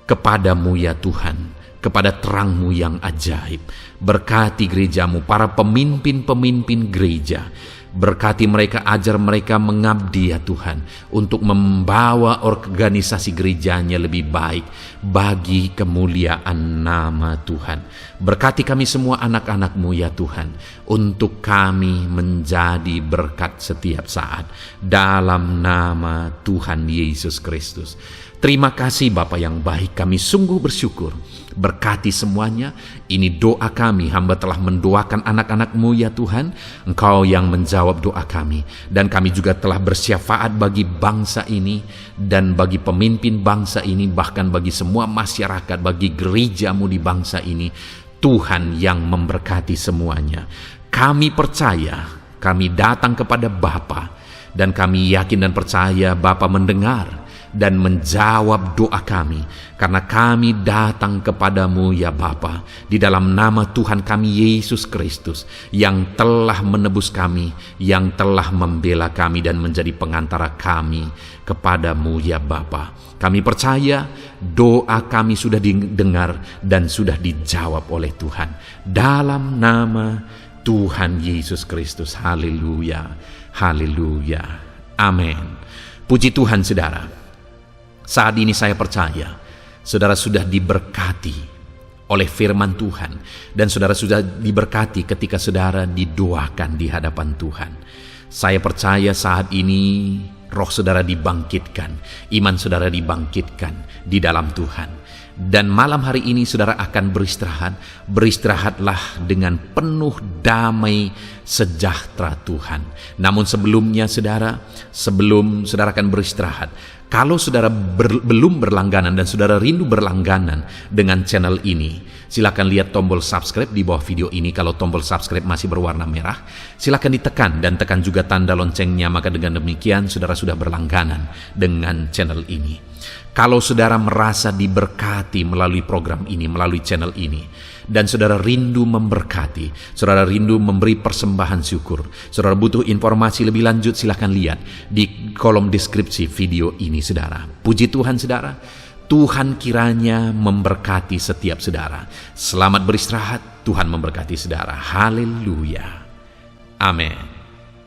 kepadamu ya Tuhan, kepada terangmu yang ajaib. Berkati gerejamu, para pemimpin-pemimpin gereja. Berkati mereka, ajar mereka mengabdi ya Tuhan, untuk membawa organisasi gerejanya lebih baik bagi kemuliaan nama Tuhan. Berkati kami semua anak-anak-Mu ya Tuhan, untuk kami menjadi berkat setiap saat. Dalam nama Tuhan Yesus Kristus. Terima kasih Bapa yang baik, kami sungguh bersyukur. Berkati semuanya. Ini doa kami, hamba telah mendoakan anak-anak-Mu ya Tuhan. Engkau yang menjawab doa kami. Dan kami juga telah bersyafaat bagi bangsa ini, dan bagi pemimpin bangsa ini, bahkan bagi semua masyarakat, bagi gerejamu di bangsa ini. Tuhan yang memberkati semuanya. Kami percaya, kami datang kepada Bapa, dan kami yakin dan percaya Bapa mendengar dan menjawab doa kami, karena kami datang kepadamu ya Bapa, di dalam nama Tuhan kami Yesus Kristus, yang telah menebus kami, yang telah membela kami dan menjadi pengantara kami kepadamu ya Bapa. Kami percaya doa kami sudah didengar dan sudah dijawab oleh Tuhan, dalam nama Tuhan Yesus Kristus. Haleluya, haleluya, amin. Puji Tuhan saudara. Saat ini saya percaya saudara sudah diberkati oleh firman Tuhan, dan saudara sudah diberkati ketika saudara didoakan di hadapan Tuhan. Saya percaya saat ini roh saudara dibangkitkan, iman saudara dibangkitkan di dalam Tuhan. Dan malam hari ini saudara akan beristirahat. Beristirahatlah dengan penuh damai sejahtera Tuhan. Namun sebelumnya saudara, sebelum saudara akan beristirahat, kalau saudara belum berlangganan dan saudara rindu berlangganan dengan channel ini, silakan lihat tombol subscribe di bawah video ini. Kalau tombol subscribe masih berwarna merah, silakan ditekan dan tekan juga tanda loncengnya. Maka dengan demikian saudara sudah berlangganan dengan channel ini. Kalau saudara merasa diberkati melalui program ini, melalui channel ini, dan saudara rindu memberkati, saudara rindu memberi persembahan syukur, saudara butuh informasi lebih lanjut, silakan lihat di kolom deskripsi video ini saudara. Puji Tuhan saudara, Tuhan kiranya memberkati setiap saudara. Selamat beristirahat, Tuhan memberkati saudara. Haleluya, amin.